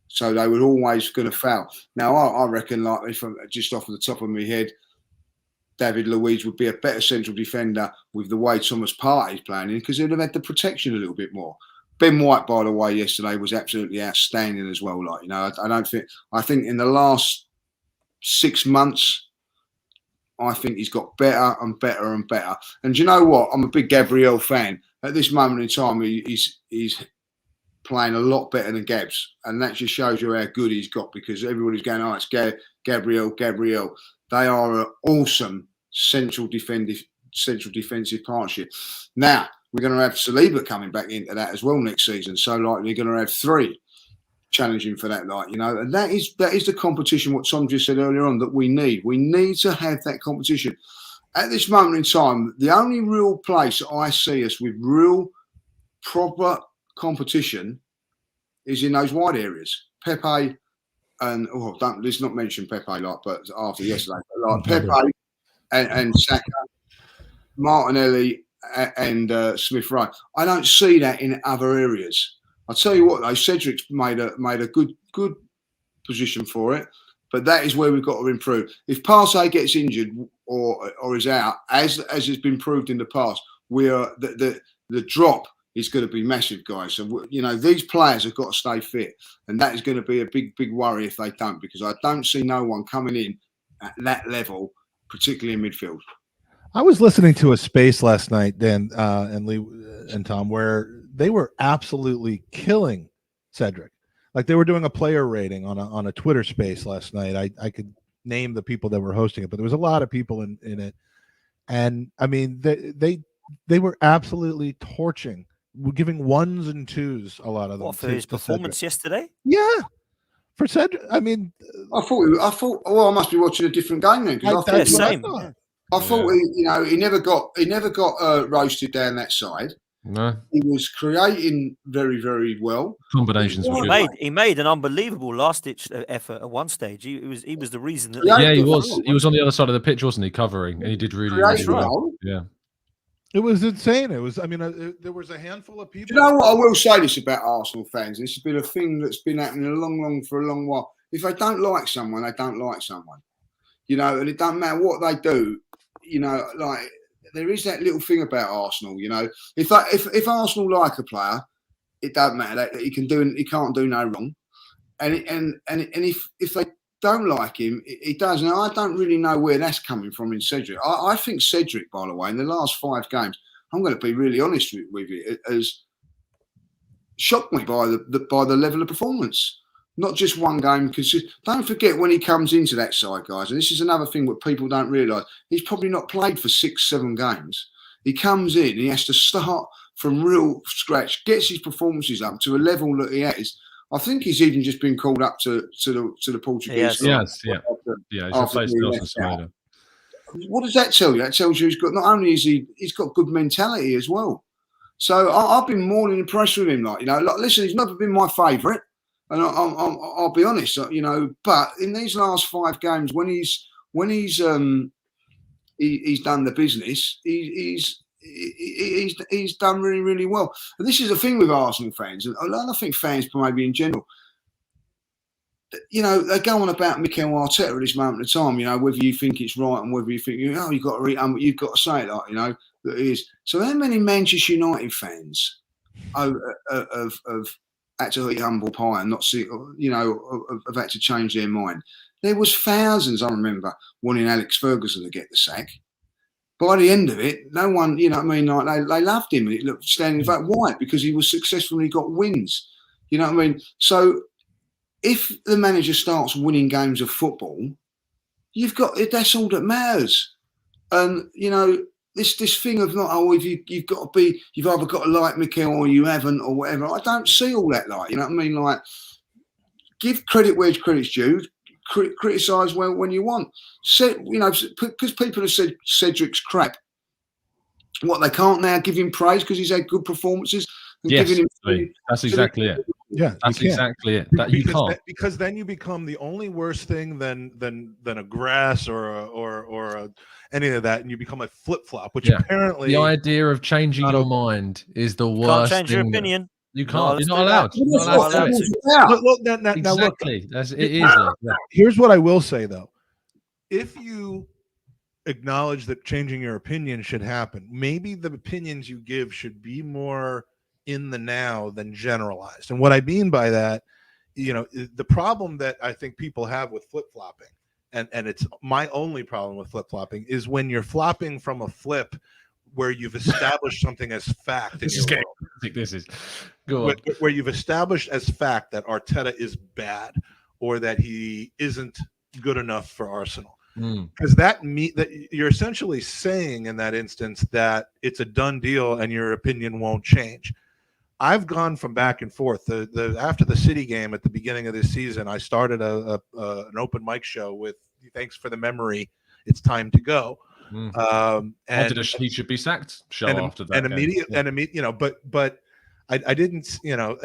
So they were always going to foul. Now, I reckon, like, if I'm just off the top of my head, David Luiz would be a better central defender with the way Thomas Partey's playing in, because he'd have had the protection a little bit more. Ben White, by the way, yesterday was absolutely outstanding as well. I think in the last 6 months, I think he's got better and better and better. And do you know what? I'm a big Gabriel fan. At this moment in time, he's playing a lot better than Gabs, and that just shows you how good he's got, because everybody's going, oh, it's Gabriel. They are an awesome central defensive partnership. Now we're going to have Saliba coming back into that as well next season, so like they're going to have 3 challenging for that, and that is the competition. What Tom just said earlier on, that we need to have that competition at this moment in time. The only real place I see us with real proper competition is in those wide areas. Pepe and let's not mention Pepe but after yesterday, but like Pepe and Saka, Martinelli and Smith Rowe. I don't see that in other areas. I'll tell you what though, Cedric's made a good position for it, but that is where we've got to improve. If Partey gets injured or is out, as has been proved in the past, we are the drop is going to be massive, guys. So, these players have got to stay fit. And that is going to be a big, big worry if they don't, because I don't see no one coming in at that level, particularly in midfield. I was listening to a space last night, Dan and Lee and Tom, where they were absolutely killing Cedric. Like they were doing a player rating on a Twitter space last night. I could name the people that were hosting it, but there was a lot of people in it. And I mean, they were absolutely torching, giving 1s and 2s, a lot of them. What, for his performance yesterday? Yeah, for Cedric. I mean, I thought. Well, I must be watching a different game then. Same. I thought he never got roasted down that side. No, he was creating very, very well. Combinations were good. He made an unbelievable last-ditch effort at one stage. He was the reason that. Yeah, he was. He was on the other side of the pitch, wasn't he? Covering, and he did really well. Yeah, it was insane. It was. I mean, there was a handful of people. Do you know what? I will say this about Arsenal fans. This has been a thing that's been happening for a long while. If they don't like someone, they don't like someone. You know, and it doesn't matter what they do. You know, like. There is that little thing about Arsenal, you know. If Arsenal like a player, it doesn't matter that he can't do no wrong, and if they don't like him, he does. Now I don't really know where that's coming from in Cedric. I think Cedric, by the way, in the last 5 games, I'm going to be really honest with you, has shocked me by the level of performance. Not just one game, because don't forget when he comes into that side, guys, and this is another thing that people don't realise, he's probably not played for 6-7 games. He comes in, he has to start from real scratch, gets his performances up to a level that he has. I think he's even just been called up to the Portuguese. Yes, yeah. He's replaced Nelson Semedo. What does that tell you? That tells you he's got good mentality as well. So I've been more than impressed with him. Listen, he's never been my favourite. And I'll be honest, you know, but in these last 5 games, when he's done the business, he's done really, really well. And this is the thing with Arsenal fans, and I think fans maybe in general, you know, they go on about Mikel Arteta at this moment of time. You know, whether you think it's right and whether you think you've got to say it, like, you know, that it is. So how many Manchester United fans have had to eat humble pie and not see, you know, have had to change their mind? There was thousands, I remember, wanting Alex Ferguson to get the sack. By the end of it, no one, you know what I mean, like they loved him. It looked standing back. Why? Because he was successful and he got wins. You know what I mean? So if the manager starts winning games of football, that's all that matters. And, you know, this thing of not, you've either got to like Mikel or you haven't or whatever. I don't see all that, like, you know what I mean? Like, give credit where credit's due, criticise when you want. You know, because people have said Cedric's crap. What, they can't now give him praise because he's had good performances? Yes, that's exactly it. Yeah, that's exactly it. That you can't, because then you become the only worse thing than a grass or any of that, and you become a flip flop. Which apparently the idea of changing your mind is the worst. Can't change your opinion. You can't. You're not allowed. You're not allowed to. Exactly. It is. Here's what I will say though: if you acknowledge that changing your opinion should happen, maybe the opinions you give should be more in the now than generalized. And what I mean by that, you know, the problem that I think people have with flip-flopping, and it's my only problem with flip-flopping, is when you're flopping from a flip where you've established something as fact. This is go on. Where you've established as fact that Arteta is bad or that he isn't good enough for Arsenal. Because that you're essentially saying in that instance that it's a done deal and your opinion won't change. I've gone from back and forth. After the City game at the beginning of this season, I started an open mic show with "Thanks for the memory. It's time to go." And he should be sacked. After that, and you know, but I didn't. You know,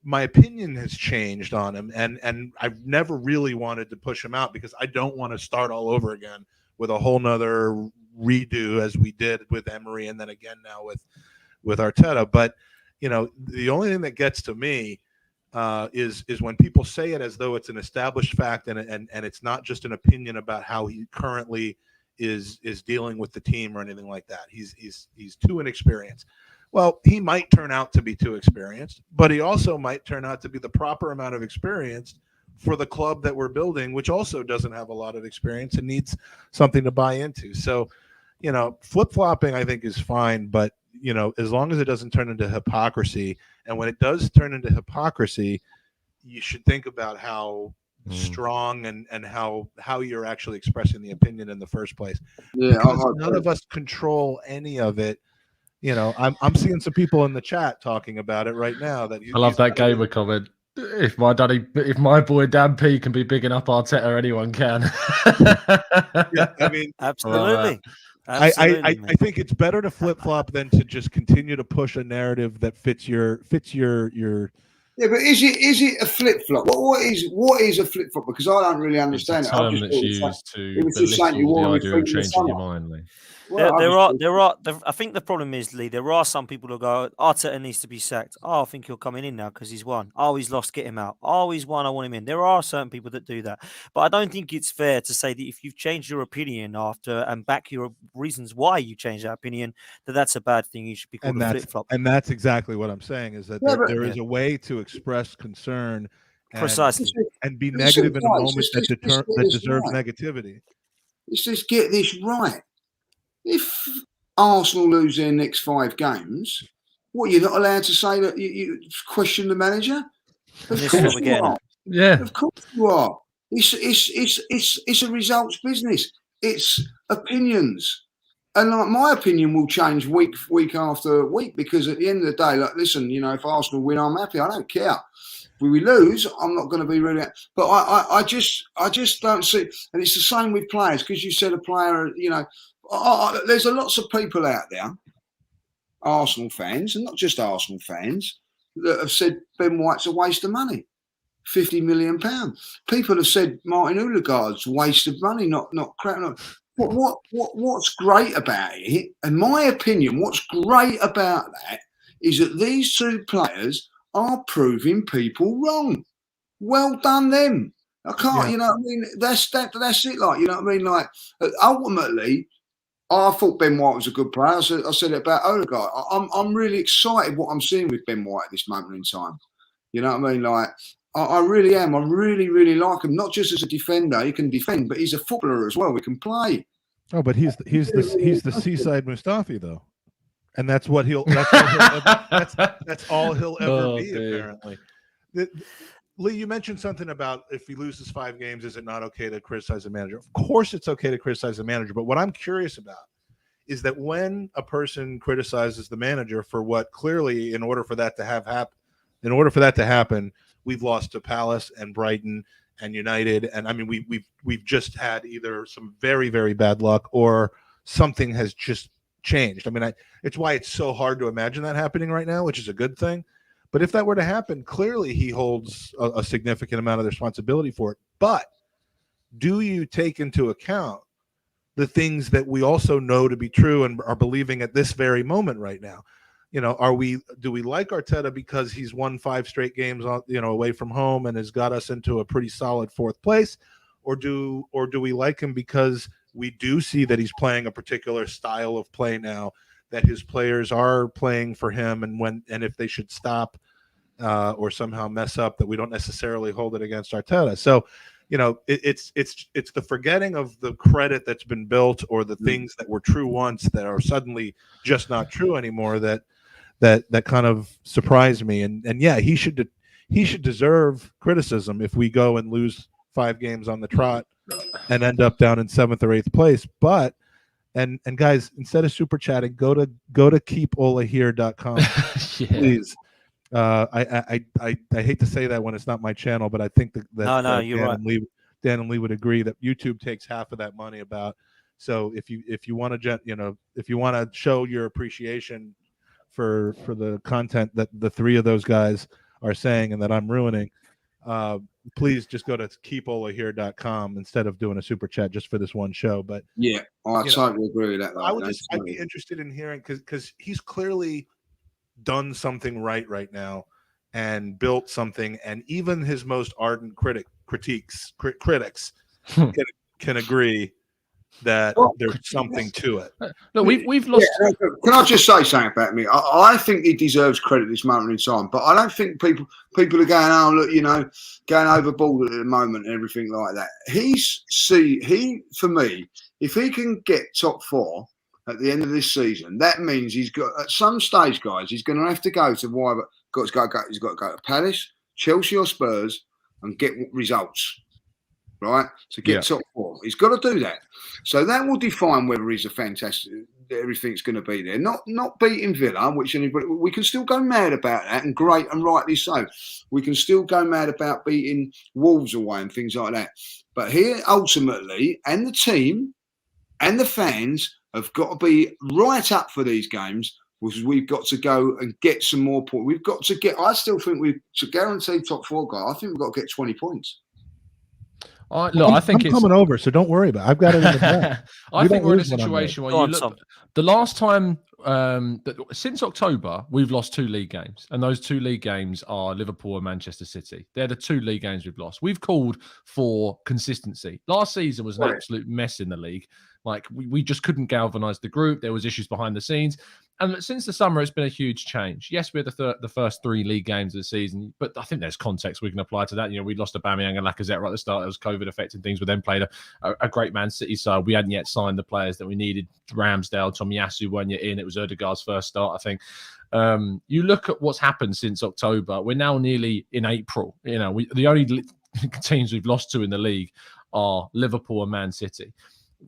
my opinion has changed on him, and I've never really wanted to push him out because I don't want to start all over again with a whole nother redo as we did with Emery, and then again now with Arteta, but. You know, the only thing that gets to me is when people say it as though it's an established fact and it's not just an opinion about how he currently is dealing with the team or anything like that. He's too inexperienced. Well, he might turn out to be too experienced, but he also might turn out to be the proper amount of experience for the club that we're building, which also doesn't have a lot of experience and needs something to buy into. So, you know, flip-flopping I think is fine, but you know, as long as it doesn't turn into hypocrisy, and when it does turn into hypocrisy, you should think about how strong and how you're actually expressing the opinion in the first place. Yeah, because none of us control any of it. You know, I'm seeing some people in the chat talking about it right now. That I love that gamer comment. If my boy Dan P can be bigging up Arteta, anyone can. Yeah, I mean, absolutely. I think it's better to flip flop than to just continue to push a narrative that fits your. Yeah, but is it a flip flop? What is a flip flop? Because I don't really understand it's a term that's used to belittle the idea of changing your mind, Lee. There are. I think the problem is, Lee. There are some people who go, Arteta needs to be sacked. Oh, I think he'll coming in now because he's won. Oh, he's lost. Get him out. Oh, he's won. I want him in. There are certain people that do that, but I don't think it's fair to say that if you've changed your opinion after and back your reasons why you changed that opinion, that's a bad thing. You should be called a flip flop. And that's exactly what I'm saying. Is that there is a way to express concern, precisely, and be negative in a moment that deserves negativity. Let's just get this right. If Arsenal lose their next 5 games, what, you're not allowed to say that you question the manager? Of course you are. Yeah, of course you are. It's a results business. It's opinions, and like my opinion will change week after week, because at the end of the day, like, listen, you know, if Arsenal win, I'm happy. I don't care. If we lose, I'm not going to be really. But I just don't see. And it's the same with players, because you said a player, you know. There's lots of people out there, Arsenal fans, and not just Arsenal fans, that have said Ben White's a waste of money, £50 million. People have said Martin Odegaard's a waste of money, not crap. What's great about it, in my opinion, what's great about that is that these 2 players are proving people wrong. Well done them. I can't, you know what I mean? That's it. Like, you know what I mean? Like, ultimately, I thought Ben White was a good player. I said it about Odegaard. I'm really excited what I'm seeing with Ben White at this moment in time. You know what I mean? Like, I really am. I really, really like him. Not just as a defender, he can defend, but he's a footballer as well. He can play. Oh, but he's the Seaside Mustafi though, and that's what that's all he'll ever be. Dude. Apparently. Lee, you mentioned something about if he loses 5 games, is it not okay to criticize the manager? Of course it's okay to criticize the manager, but what I'm curious about is that when a person criticizes the manager for what clearly, in order for that to happen, we've lost to Palace and Brighton and United, and I mean we've just had either some very, very bad luck or something has just changed. I mean, it's why it's so hard to imagine that happening right now, which is a good thing. But if that were to happen, clearly he holds a significant amount of the responsibility for it. But do you take into account the things that we also know to be true and are believing at this very moment right now? You know, do we like Arteta because he's won 5 straight games, away from home and has got us into a pretty solid 4th place, or do we like him because we do see that he's playing a particular style of play now, that his players are playing for him, and if they should stop or somehow mess up, that we don't necessarily hold it against Arteta. So, you know, it's the forgetting of the credit that's been built, or the things that were true once that are suddenly just not true anymore, that kind of surprised me. And yeah, he should deserve criticism if we go and lose 5 games on the trot and end up down in 7th or 8th place. But and guys, instead of super chatting, go to keepolahere.com. Yeah. Please. I hate to say that when it's not my channel, but I think that you're right. Dan and Lee would agree that YouTube takes half of that money about. So if you want to show your appreciation for the content that the 3 of those guys are saying and that I'm ruining, please just go to keepolahere.com instead of doing a super chat just for this one show. But yeah, I totally agree with that. I'd be interested in hearing, because he's clearly done something right now and built something, and even his most ardent critics can agree that there's something to it. No, we've lost. Yeah, can I just say something about me? I think he deserves credit at this moment in time, but I don't think people are going, oh look, you know, going overboard at the moment and everything like that. For me, if he can get top 4 at the end of this season, that means he's got, at some stage, guys, he's going to have to go to he's got to go to Palace, Chelsea or Spurs, and get results, right? To get top 4. He's got to do that. So that will define whether he's a fantastic, everything's going to be there. Not beating Villa, which anybody, we can still go mad about that, and great, and rightly so. We can still go mad about beating Wolves away and things like that. But here, ultimately, and the team and the fans have got to be right up for these games, because we've got to go and get some more points. We've got to get, I still think to guarantee top 4 guy, I think we've got to get 20 points. I think I'm coming over, so don't worry about it. I've got it in the back. I think we're in a situation where you look. The last time, since October, we've lost 2 league games, and those 2 league games are Liverpool and Manchester City. They're the 2 league games we've lost. We've called for consistency. Last season was an absolute mess in the league. Like we just couldn't galvanise the group. There was issues behind the scenes. And since the summer, it's been a huge change. Yes, we had the first 3 league games of the season, but I think there's context we can apply to that. You know, we lost Aubameyang and Lacazette right at the start. It was COVID affecting things. We then played a great Man City side. We hadn't yet signed the players that we needed. Ramsdale, Tomiyasu when you're in. It was Ødegaard's first start, I think. You look at what's happened since October. We're now nearly in April. You know, the only teams we've lost to in the league are Liverpool and Man City.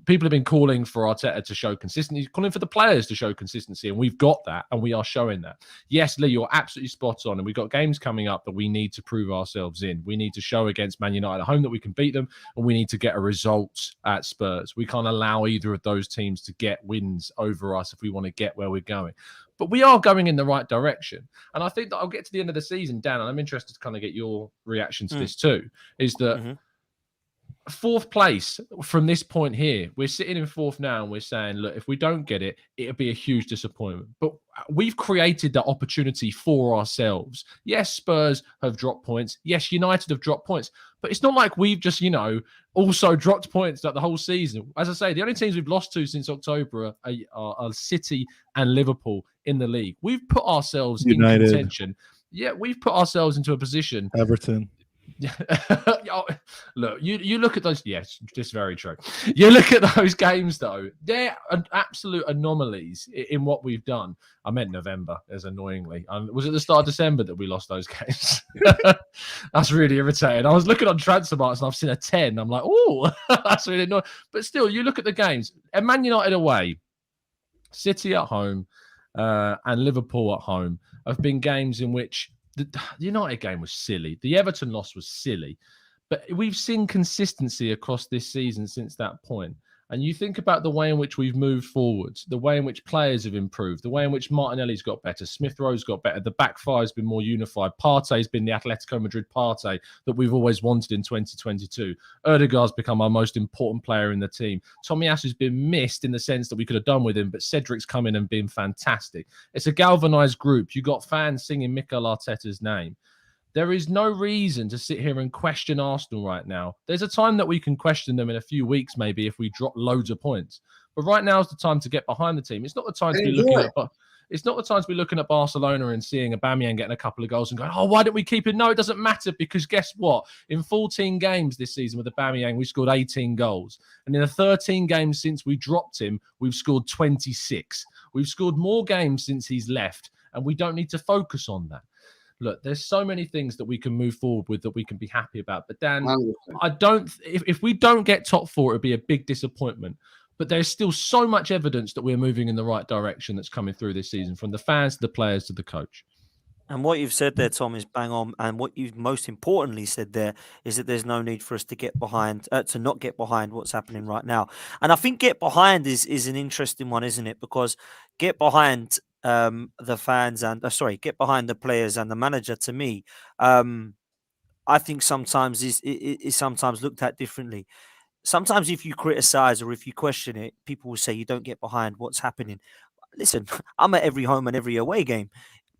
People have been calling for Arteta to show consistency, calling for the players to show consistency, and we've got that, and we are showing that. Yes, Lee, you're absolutely spot on, and we've got games coming up that we need to prove ourselves in. We need to show against Man United at home that we can beat them, and we need to get a result at Spurs. We can't allow either of those teams to get wins over us if we want to get where we're going. But we are going in the right direction. And I think that I'll get to the end of the season, Dan, and I'm interested to kind of get your reaction to this too, is that 4th place from this point here, we're sitting in 4th now, and we're saying, look, if we don't get it, it'll be a huge disappointment. But we've created that opportunity for ourselves. Yes, Spurs have dropped points. Yes, United have dropped points. But it's not like we've just, also dropped points like the whole season. As I say, the only teams we've lost to since October are City and Liverpool in the league. We've put ourselves in contention. Yeah, we've put ourselves into a position. Everton. Look, you look at those. Yes, just very true. You look at those games, though; they're absolute anomalies in what we've done. I meant November, as annoyingly. Was it the start of December that we lost those games? That's really irritating. I was looking on transfer marks and I've seen a 10. I'm like, oh, that's really annoying. But still, you look at the games: and Man United away, City at home, and Liverpool at home have been games in which. The United game was silly. The Everton loss was silly. But we've seen consistency across this season since that point. And you think about the way in which we've moved forwards, the way in which players have improved, the way in which Martinelli's got better, Smith Rowe's got better, the back five's been more unified, Partey's been the Atletico Madrid Partey that we've always wanted in 2022. Ødegaard's become our most important player in the team. Tomiyasu's been missed in the sense that we could have done with him, but Cedric's come in and been fantastic. It's a galvanised group. You got fans singing Mikel Arteta's name. There is no reason to sit here and question Arsenal right now. There's a time that we can question them in a few weeks, maybe, if we drop loads of points. But right now is the time to get behind the team. It's not the time to be looking at. It's not the time to be looking at Barcelona and seeing Aubameyang getting a couple of goals and going, oh, why didn't we keep it? No, it doesn't matter, because guess what? In 14 games this season with Aubameyang, we scored 18 goals. And in the 13 games since we dropped him, we've scored 26. We've scored more games since he's left, and we don't need to focus on that. Look, there's so many things that we can move forward with that we can be happy about. But Dan, if we don't get top 4, it'd be a big disappointment. But there's still so much evidence that we're moving in the right direction that's coming through this season, from the fans to the players to the coach. And what you've said there, Tom, is bang on. And what you've most importantly said there is that there's no need for us to get behind, to not get behind what's happening right now. And I think get behind is an interesting one, isn't it? Because get behind the fans and get behind the players and the manager, to me, I think sometimes is sometimes looked at differently. Sometimes if you criticize or if you question it, people will say you don't get behind what's happening. Listen, I'm at every home and every away game,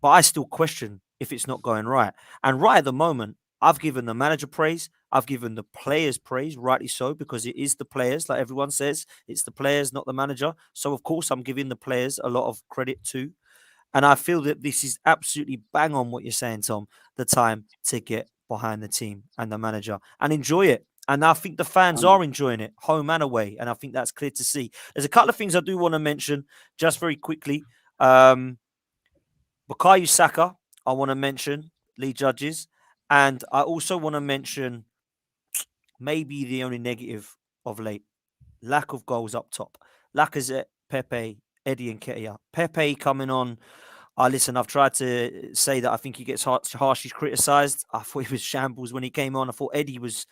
but I still question if it's not going right. And right at the moment, I've given the manager praise. I've given the players praise, rightly so, because it is the players, like everyone says. It's the players, not the manager. So, of course, I'm giving the players a lot of credit too. And I feel that this is absolutely bang on what you're saying, Tom, the time to get behind the team and the manager and enjoy it. And I think the fans are enjoying it, home and away. And I think that's clear to see. There's a couple of things I do want to mention just very quickly. Bukayo Saka, I want to mention, Lee Judges. And I also want to mention maybe the only negative of late, lack of goals up top. Lacazette, Pepe, Eddie Nketiah. Pepe coming on. Listen, I've tried to say that I think he gets harshly criticised. I thought he was shambles when he came on. I thought Eddie was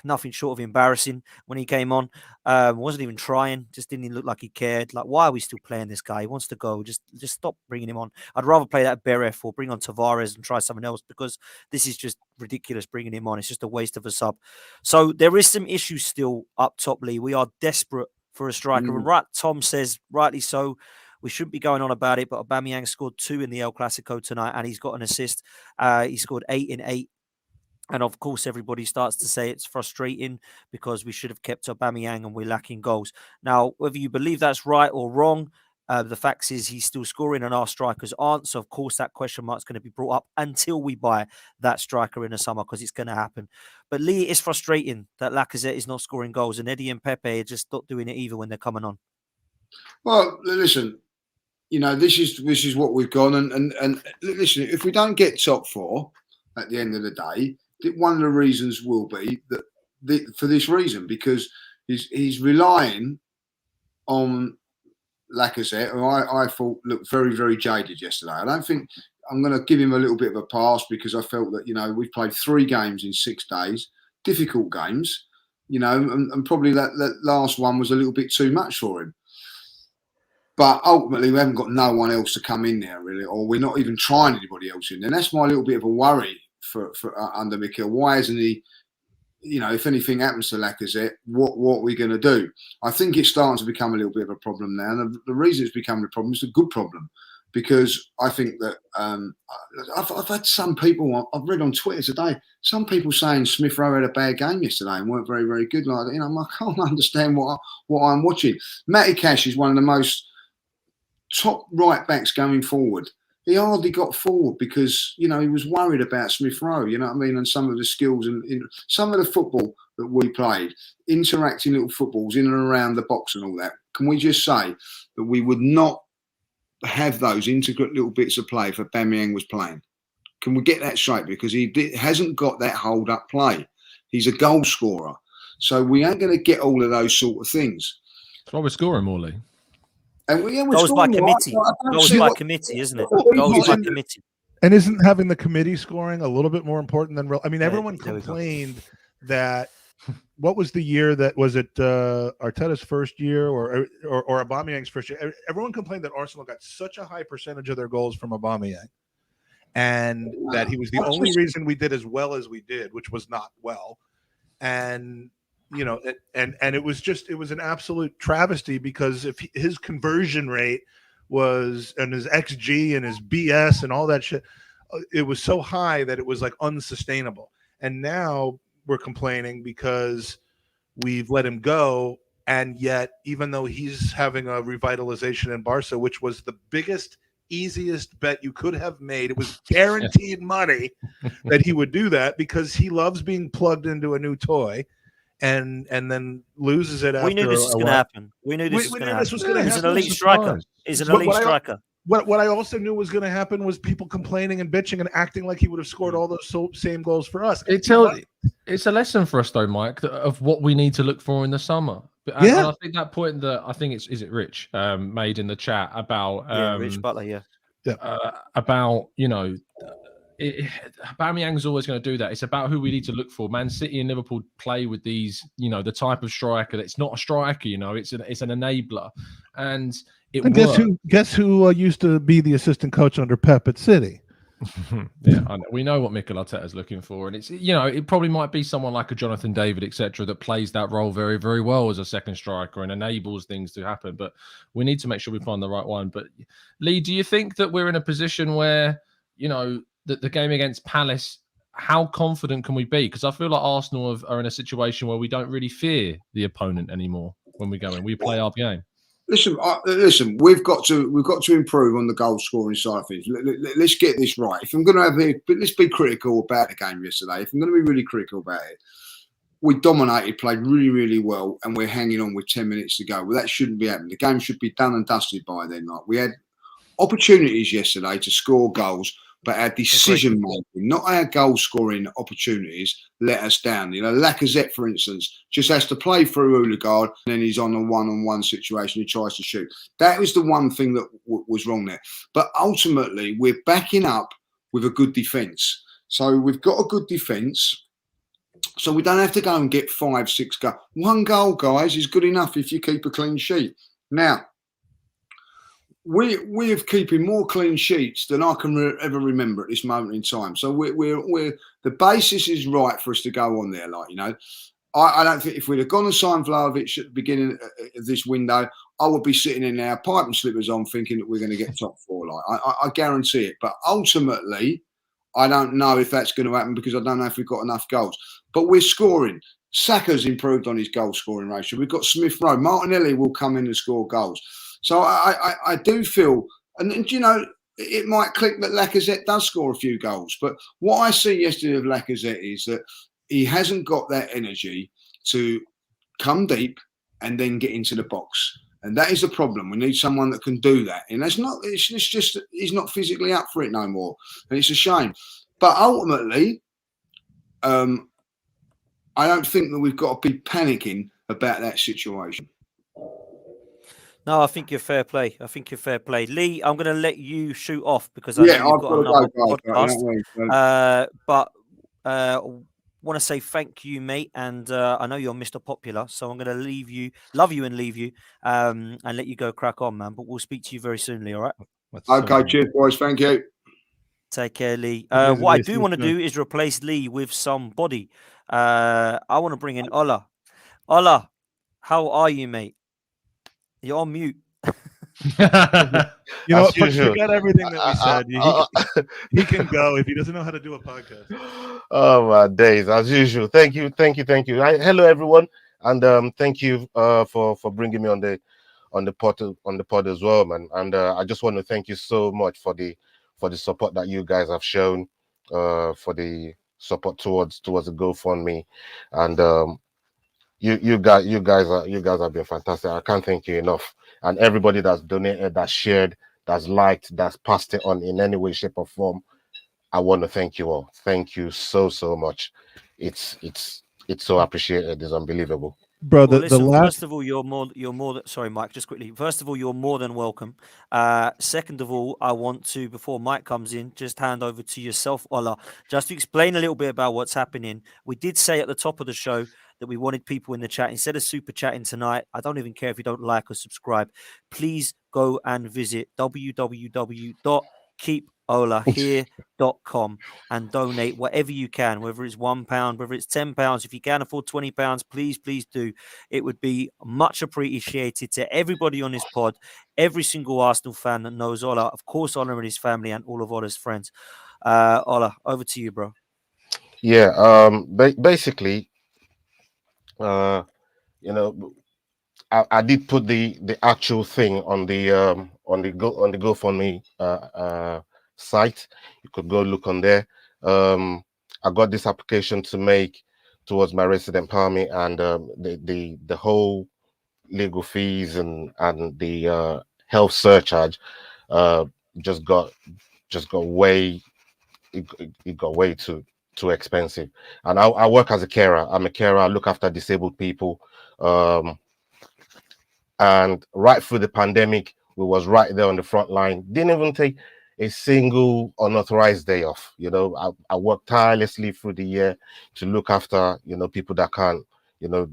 nothing short of embarrassing when he came on. Wasn't even trying. Just didn't even look like he cared. Like, why are we still playing this guy? He wants to go. Just stop bringing him on. I'd rather play that Beref or bring on Tavares and try something else, because this is just ridiculous bringing him on. It's just a waste of a sub. So there is some issues still up top, Lee. We are desperate for a striker. And right, Tom says, rightly so, we shouldn't be going on about it, but Aubameyang scored 2 in the El Clasico tonight, and he's got an assist. He scored 8 in 8. And of course, everybody starts to say it's frustrating because we should have kept Aubameyang and we're lacking goals. Now, whether you believe that's right or wrong, the fact is he's still scoring and our strikers aren't. So, of course, that question mark's going to be brought up until we buy that striker in the summer, because it's going to happen. But Lee, it's frustrating that Lacazette is not scoring goals and Eddie and Pepe are just not doing it either when they're coming on. Well, listen, this is what we've gone. And listen, if we don't get top 4 at the end of the day, one of the reasons will be that for this reason, because he's relying on Lacazette, who I thought looked very, very jaded yesterday. I don't think I'm going to give him a little bit of a pass, because I felt that, we've played 3 games in 6 days, difficult games, and probably that last one was a little bit too much for him. But ultimately, we haven't got no one else to come in there, really, or we're not even trying anybody else in there. And that's my little bit of a worry for under Mikel. Why isn't he, if anything happens to Lacazette, what are we going to do? I think it's starting to become a little bit of a problem now. And the reason it's becoming a problem is a good problem, because I think that I've had some people, I've read on Twitter today, some people saying Smith Rowe had a bad game yesterday and weren't very, very good. Like, I can't understand what I'm watching. Matty Cash is one of the most top right backs going forward. He hardly got forward because, he was worried about Smith Rowe, you know what I mean? And some of the skills and some of the football that we played, interacting little footballs in and around the box and all that. Can we just say that we would not have those intricate little bits of play if Aubameyang was playing? Can we get that straight? Because he hasn't got that hold-up play. He's a goal scorer. So we ain't going to get all of those sort of things. That's why we're scoring more, Lee. And we're goals by committee. Goals by committee, isn't it? Goals by committee. And isn't having the committee scoring a little bit more important than everyone complained that what was the year that was it Arteta's first year or Aubameyang's first year? Everyone complained that Arsenal got such a high percentage of their goals from Aubameyang, and that he was the only reason we did as well as we did, which was not well. And and it was an absolute travesty, because if his conversion rate was, and his XG and his BS and all that shit, it was so high that it was like unsustainable. And now we're complaining because we've let him go. And yet, even though he's having a revitalization in Barca, which was the biggest, easiest bet you could have made, it was guaranteed money that he would do that, because he loves being plugged into a new toy. And then loses it after. We knew this was going to happen. We knew this was going to happen. He's an elite striker. He's an elite striker. What I also knew was going to happen was people complaining and bitching and acting like he would have scored all those same goals for us. It's a lesson for us, though, Mike, of what we need to look for in the summer. And I think that point that I think is it Rich made in the chat about Rich Butler, about Aubameyang's always going to do that. It's about who we need to look for. Man City and Liverpool play with these, the type of striker that's not a striker. It's an enabler, and guess who used to be the assistant coach under Pep at City? We know what Mikel Arteta is looking for, and it's it probably might be someone like a Jonathan David, etc., that plays that role very, very well as a second striker and enables things to happen. But we need to make sure we find the right one. But Lee, do you think that we're in a position where the game against Palace, how confident can we be? Because I feel like Arsenal are in a situation where we don't really fear the opponent anymore when we go in. We play our game. Listen. We've got to improve on the goal scoring side of things. Let's get this right. If I'm going to let's be critical about the game yesterday. If I'm going to be really critical about it, we dominated, played really, really well, and we're hanging on with 10 minutes to go. Well, that shouldn't be happening. The game should be done and dusted by then. Like, we had opportunities yesterday to score goals. but our decision making, not our goal scoring opportunities, let us down. You know, Lacazette, for instance, just has to play through Odegaard, and then he's on a one-on-one situation. He tries to shoot. That was the one thing that was wrong there. But ultimately, we're backing up with a good defence. So we've got a good defence. So we don't have to go and get 5, 6 goals. 1 goal, guys, is good enough if you keep a clean sheet. Now, we're keeping more clean sheets than I can ever remember at this moment in time. So we're the basis is right for us to go on there. Like, you know, I don't think if we'd have gone and signed Vlahovic at the beginning of this window, I would be sitting in there, pipe and slippers on, thinking that we're going to get top 4. Like, I guarantee it. But ultimately, I don't know if that's going to happen because I don't know if we've got enough goals. But we're scoring. Saka's improved on his goal scoring ratio. We've got Smith Rowe. Martinelli will come in and score goals. So I do feel, and you know, it might click that Lacazette does score a few goals. But what I see yesterday of Lacazette is that he hasn't got that energy to come deep and then get into the box. And that is the problem. We need someone that can do that. And that's not, it's just, he's not physically up for it no more. And it's a shame. But ultimately, I don't think that we've got to be panicking about that situation. No, I think you're fair play. Lee, I'm going to let you shoot off because I know you've got another podcast. But want to say thank you, mate. And I know you're Mr. Popular, so I'm going to love you and leave you and let you go crack on, man. But we'll speak to you very soon, Lee, all right? Okay, cheers, boys. Thank you. Take care, Lee. What I do want to do is replace Lee with somebody. I want to bring in Ola. Ola, how are you, mate? You're on mute. You know what? Forget everything that we said. He can go if he doesn't know how to do a podcast. Oh my days, as usual. Thank you. Hello, everyone, and thank you for bringing me on the pod as well, man. And I just want to thank you so much for the support that you guys have shown, for the support towards the GoFundMe, and you guys have been fantastic. I can't thank you enough. And everybody that's donated, that's shared, that's liked, that's passed it on in any way, shape, or form, I want to thank you all. Thank you so much. It's so appreciated. It's unbelievable. Bro, first of all, you're more sorry, Mike, just quickly. First of all, you're more than welcome. Second of all, I want to, before Mike comes in, just hand over to yourself, Ola, just to explain a little bit about what's happening. We did say at the top of the show that we wanted people in the chat. Instead of super chatting tonight, I don't even care if you don't like or subscribe. Please go and visit www.keepolahere.com and donate whatever you can, whether it's £1, whether it's £10. If you can afford £20, please do. It would be much appreciated to everybody on this pod, every single Arsenal fan that knows Ola, of course, Ola and his family and all of Ola's friends. Ola, over to you, bro. Yeah, basically, you know, I did put the actual thing on the GoFundMe site. You could go look on there. I got this application to make towards my resident permit, and the whole legal fees and the health surcharge just got way it got way too expensive. And I work as a carer. I'm a carer. I look after disabled people. And right through the pandemic, we was right there on the front line. Didn't even take a single unauthorized day off. You know, I worked tirelessly through the year to look after, you know, people that can't, you know,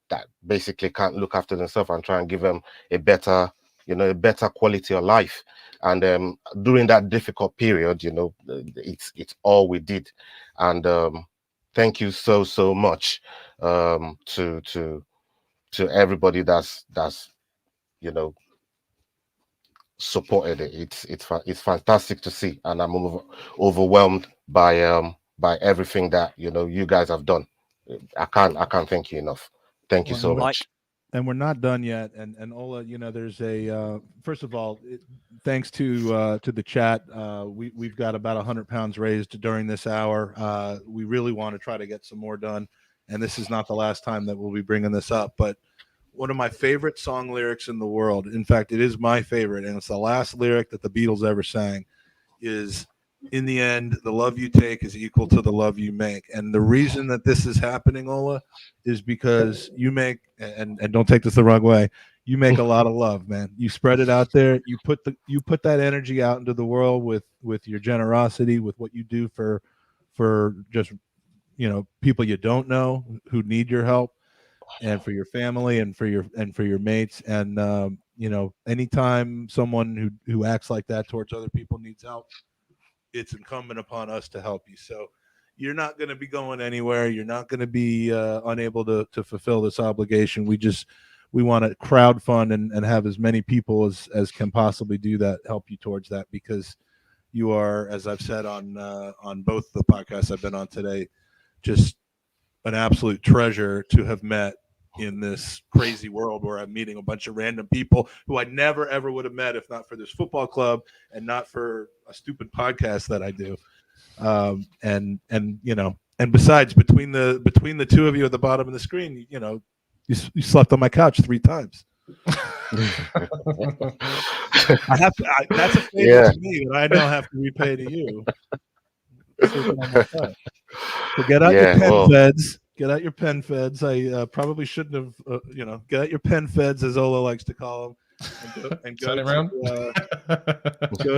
that basically can't look after themselves, and try and give them a better quality of life. And during that difficult period, you know, it's all we did. And thank you so much to everybody that's you know supported it. It's fantastic to see, and I'm overwhelmed by everything that you guys have done. I can't thank you enough. Thank you so much. And we're not done yet. And Ola, there's a first of all, thanks to the chat. We've got about £100 raised during this hour. We really want to try to get some more done, and this is not the last time that we'll be bringing this up. But one of my favorite song lyrics in the world, in fact, it is my favorite, and it's the last lyric that the Beatles ever sang, is in the end, the love you take is equal to the love you make. And the reason that this is happening, Ola, is because you make, and don't take this the wrong way, you make a lot of love, man. You spread it out there. You put that energy out into the world with your generosity, with what you do for just, people you don't know who need your help, and for your family and for your mates. And anytime someone who acts like that towards other people needs help, it's incumbent upon us to help you. So you're not going to be going anywhere. You're not going to be unable to fulfill this obligation. We want to crowdfund and have as many people as can possibly do that, help you towards that, because you are, as I've said on both the podcasts I've been on today, just an absolute treasure to have met in this crazy world where I'm meeting a bunch of random people who I never ever would have met if not for this football club and not for a stupid podcast that I do. And besides, between the two of you at the bottom of the screen, you slept on my couch 3 times. I have to. That's a favor to me that I now have to repay to you. So get out your pen feds. Get out your pen feds. I probably shouldn't have, get out your pen feds, as Ola likes to call them, and go to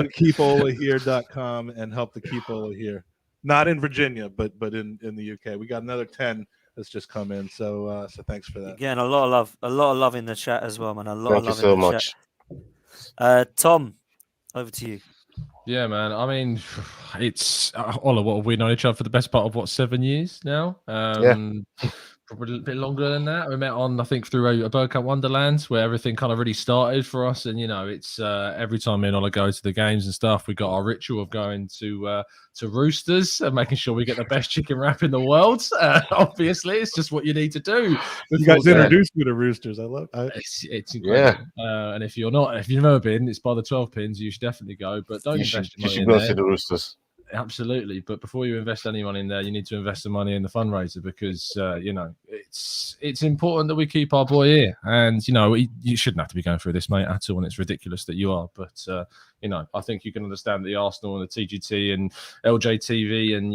keepolahere.com and help the Keep Ola Here. Not in Virginia, but in the UK. We got another 10 that's just come in. So thanks for that. Again, a lot of love in the chat as well, man. A lot Thank of love you so in the much. chat. Tom, over to you. Yeah, man. I mean, it's Ola. What have we known each other for the best part of 7 years now? Probably a bit longer than that. We met on, I think, through a Bergkamp Wonderlands, where everything kind of really started for us. And it's every time me and Ola go to the games and stuff, we got our ritual of going to Roosters and making sure we get the best chicken wrap in the world. Obviously, it's just what you need to do. You guys introduced me to Roosters. I love it. It's incredible. And if you've never been, it's by the 12 pins. You should definitely go, but don't invest your money in there. You should go to the Roosters. Absolutely, but before you invest any money in there, you need to invest the money in the fundraiser, because it's important that we keep our boy here. And you shouldn't have to be going through this, mate, at all, and it's ridiculous that you are. But I think you can understand that the Arsenal and the TGT and LJTV and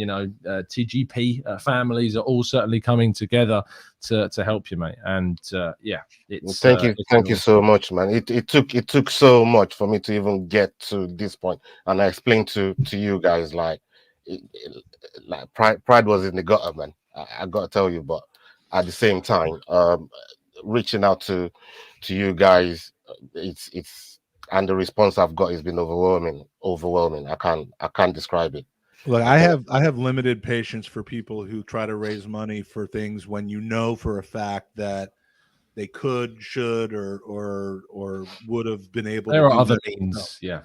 TGP families are all certainly coming together to help you, mate. And thank you so much, man. It took so much for me to even get to this point, and I explained to you guys like pride was in the gutter, man. I gotta tell you, but at the same time, reaching out to you guys, it's and the response I've got has been overwhelming. I can't describe it. Look, I have limited patience for people who try to raise money for things when you know for a fact that they could, should, or would have been able. There are other means, yeah.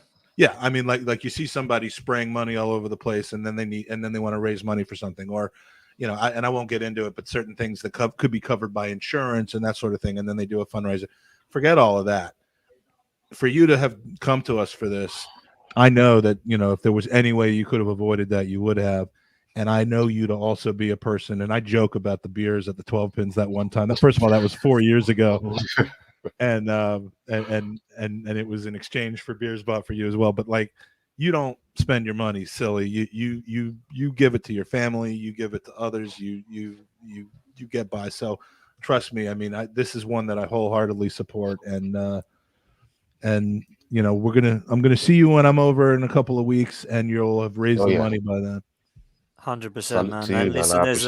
I mean, like you see somebody spraying money all over the place, and then they want to raise money for something, or I won't get into it, but certain things that could be covered by insurance and that sort of thing, and then they do a fundraiser. Forget all of that. For you to have come to us for this, I know that, if there was any way you could have avoided that, you would have. And I know you to also be a person, and I joke about the beers at the 12 pins that one time. First of all, that was 4 years ago. And it was in exchange for beers bought for you as well. But like, you don't spend your money silly. You give it to your family, you give it to others, you get by. So trust me, I mean, this is one that I wholeheartedly support, and I'm gonna see you when I'm over in a couple of weeks, and you'll have raised the money by then. 100%, man. And listen, there's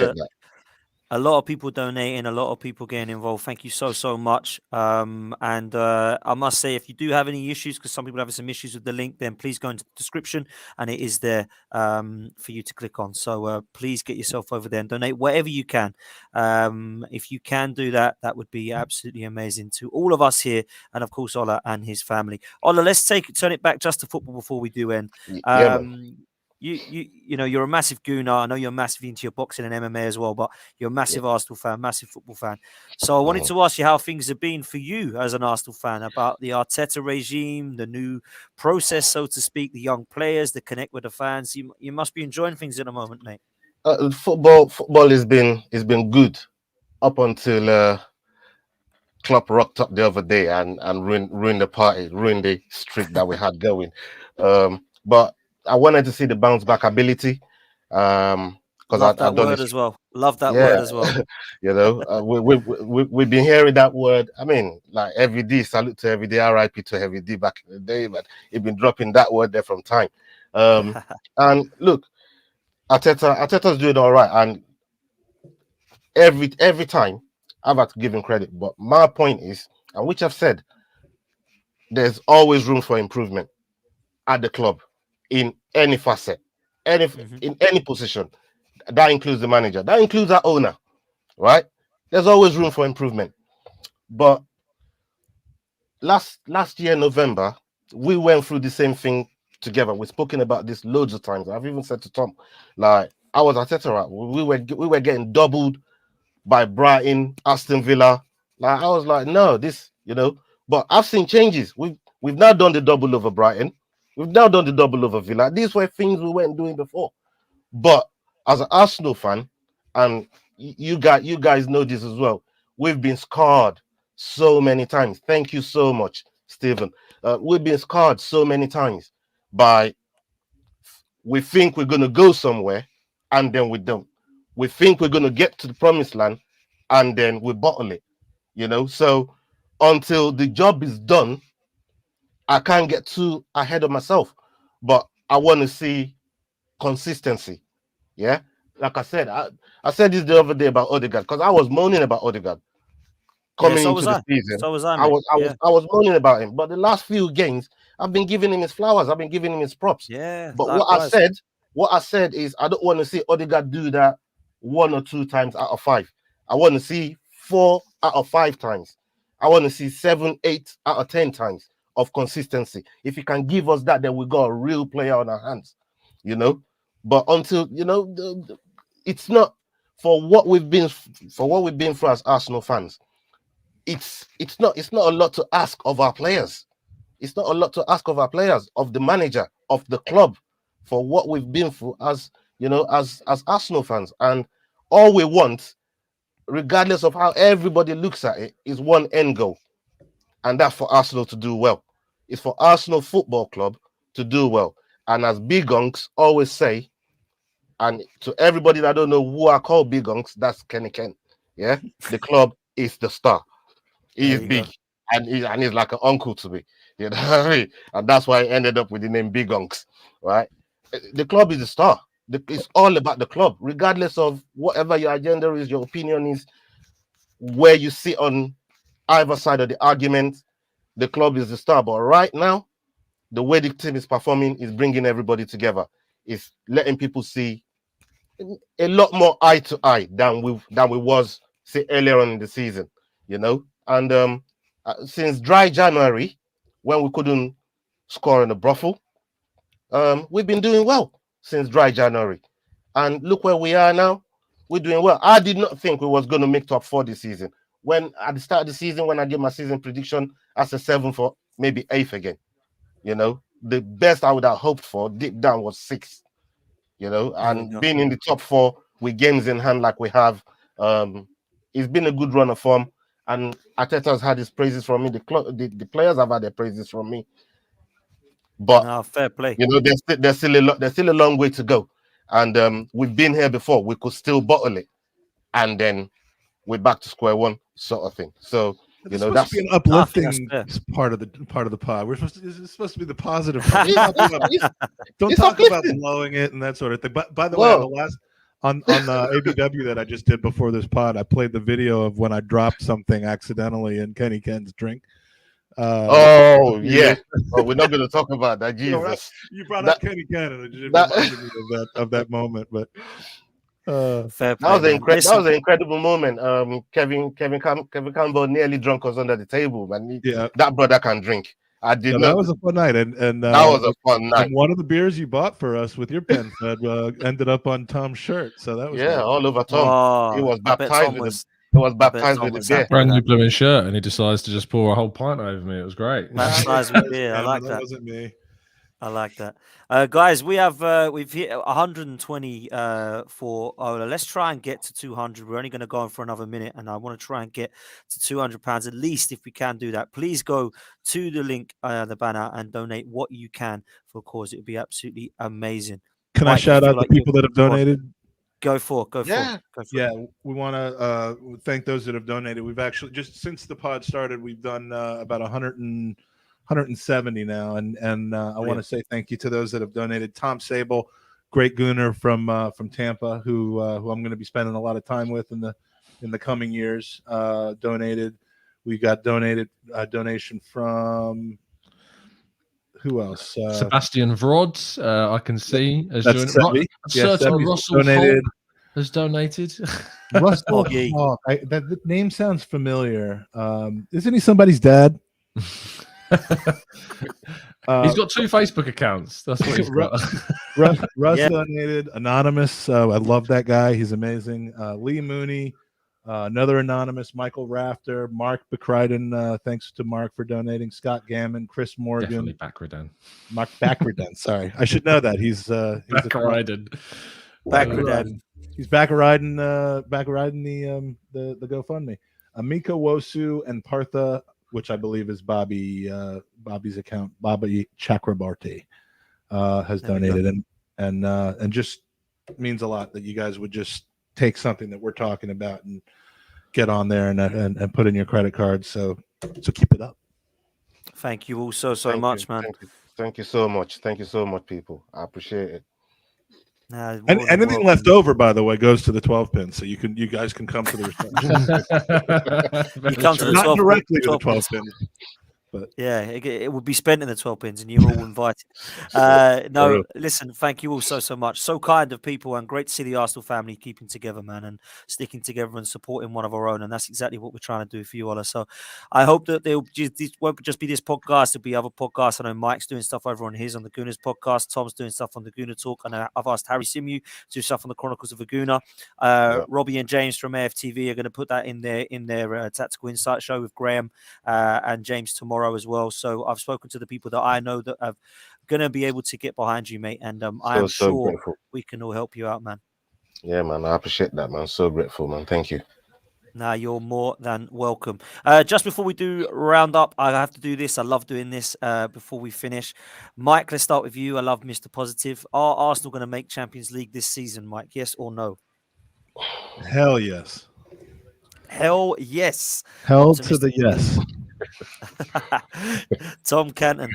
a lot of people donating, a lot of people getting involved. Thank you so much. And I must say, if you do have any issues, because some people have some issues with the link, then please go into the description, and it is there for you to click on. So please get yourself over there and donate whatever you can. If you can do that, that would be absolutely amazing to all of us here, and of course Ola and his family. Ola, let's turn it back just to football before we do end. You're a massive gooner. I know you're massive into your boxing and MMA as well, but you're a massive Arsenal fan, massive football fan. So I wanted to ask you how things have been for you as an Arsenal fan, about the Arteta regime, the new process, so to speak, the young players, the connect with the fans. You must be enjoying things at the moment, mate. Football has been good up until Klopp rocked up the other day and ruined the party, ruined the streak that we had going. But I wanted to see the bounce back ability. Because Love that I've done word this. as well. Love that word as well. You know, we've been hearing that word. I mean, like Heavy D, salute to Heavy D, RIP to Heavy D back in the day, but he's been dropping that word there from time. And look, Arteta's doing all right, and every time I've had to give him credit. But my point is, and which I've said, there's always room for improvement at the club in any facet, in any position. That includes the manager. That includes our owner, right? There's always room for improvement. But last year, November, we went through the same thing together. We've spoken about this loads of times. I've even said to Tom, like, I was Arteta, we were getting doubled by Brighton, Aston Villa. Like, I was like, no, this, you know. But I've seen changes. We've now done the double over Brighton. We've now done the double over Villa. These were things we weren't doing before. But as an Arsenal fan, and you guys know this as well, we've been scarred so many times. Thank you so much, Stephen. We've been scarred so many times by, we think we're going to go somewhere and then we don't. We think we're going to get to the promised land and then we bottle it, you know. So until the job is done, I can't get too ahead of myself, but I want to see consistency. Yeah, like I said, I said this the other day about Odegaard, because I was moaning about Odegaard coming into the season. So was I. I was moaning about him, but the last few games I've been giving him his flowers. I've been giving him his props. Yeah. But likewise. what I said is, I don't want to see Odegaard do that 1 or 2 times out of 5. I want to see 4 out of 5 times. I want to see 7, 8 out of 10 times of consistency. If he can give us that, then we got a real player on our hands, you know. But until, you know, it's not for what we've been through as Arsenal fans. It's not a lot to ask of our players. It's not a lot to ask of our players, of the manager, of the club, for what we've been through as, you know, as Arsenal fans. And all we want, regardless of how everybody looks at it, is one end goal, and that's for Arsenal to do well. It's for Arsenal Football Club to do well. And as Big Unks always say, and to everybody that don't know who I call Big Unks, that's Kenny Ken. Yeah, the club is the star. He is big, and he's like an uncle to me. You know what I mean? And that's why I ended up with the name Big Unks, right? The club is the star. It's all about the club, regardless of whatever your agenda is, your opinion is, where you sit on either side of the argument. The club is the star. But right now, the way the team is performing is bringing everybody together. It's letting people see a lot more eye to eye than we was, say, earlier on in the season, you know. And since dry January, when we couldn't score in the brothel, we've been doing well since dry January. And look where we are now. We're doing well. I did not think we was going to make top 4 this season. When at the start of the season, when I did my season prediction, I said 7th or maybe 8th again. You know, the best I would have hoped for deep down was 6th. You know, and being in the top 4 with games in hand like we have, it's been a good run of form. And Arteta's had his praises from me. The players have had their praises from me. But fair play. You know, there's still a long way to go. And we've been here before. We could still bottle it, and then we're back to square one, sort of thing. So you know, that's an uplifting part of the pod. It's supposed to be the positive part. Don't talk about blowing it and that sort of thing. But by the way, on the last on the ABW that I just did before this pod, I played the video of when I dropped something accidentally in Kenny Ken's drink. Oh, we're not going to talk about that. Jesus, you brought up Kenny Ken, and it just reminded me of that moment. But that was an incredible moment. Kevin Campbell nearly drunk us under the table, man. That brother can drink. I did not. That was a fun night, and that was a fun night. And one of the beers you bought for us with your pen ended up on Tom's shirt, so that was all over Tom. He was baptized with it. It was baptized with a beer. Brand new blooming shirt, and he decides to just pour a whole pint over me. It was great. Baptized with beer. I like that. Wasn't me. I like that. Guys, we've hit 120 for Ola. Let's try and get to 200. We're only going to go on for another minute, and I want to try and get to £200 at least if we can do that. Please go to the link, the banner, and donate what you can for a cause. It would be absolutely amazing. Can I shout out the people that have donated? Go for it. Yeah, we want to thank those that have donated. We've actually, just since the pod started, we've done about 170 now, and I want to say thank you to those that have donated. Tom Sable, great gooner from Tampa, who I'm going to be spending a lot of time with in the coming years, donated. We got donation from who else? Sebastian Vrod, I can see has that's joined. certain Russell donated. Has donated. Russell, that name sounds familiar. Isn't he somebody's dad? He's got 2 Facebook accounts. That's what he's got. Russ donated. Anonymous. I love that guy. He's amazing. Lee Mooney. Another anonymous, Michael Rafter, Mark Bacriden. Thanks to Mark for donating. Scott Gammon, Chris Morgan, definitely Bacriden. Mark Bacriden. Sorry, I should know that. He's Bacriden. He's back riding the GoFundMe. Amika Wosu and Partha, which I believe is Bobby's account. Bobby Chakrabarti has donated, and just means a lot that you guys would just take something that we're talking about and get on there and put in your credit card. So keep it up. Thank you all so much, man. Thank you so much. Thank you so much, people. I appreciate it. And anything left over, by the way, goes to the 12 pin. So you guys can come to the reception. Not directly to the 12 pin. But yeah, it would be spent in the 12 pins, and you're all invited. Listen, thank you all so much. So kind of people, and great to see the Arsenal family keeping together, man, and sticking together and supporting one of our own. And that's exactly what we're trying to do for you, Ola. So I hope that this won't just be this podcast. There'll be other podcasts. I know Mike's doing stuff over on his, on the Gooners podcast. Tom's doing stuff on the Gooner Talk. And I've asked Harry Simu to do stuff on the Chronicles of a Gooner. Robbie and James from AFTV are going to put that in their Tactical Insight show with Graham and James tomorrow as well. So I've spoken to the people that I know that are going to be able to get behind you, mate, and I am sure grateful. We can all help you out, man. Yeah, man, I appreciate that, man. So grateful, man. Thank you. Nah, you're more than welcome. Just before we do round up, I have to do this. I love doing this before we finish. Mike, let's start with you. I love Mr. Positive. Are Arsenal going to make Champions League this season, Mike? Yes or no? Hell yes. Hell yes. Hell to the yes. Tom Canton.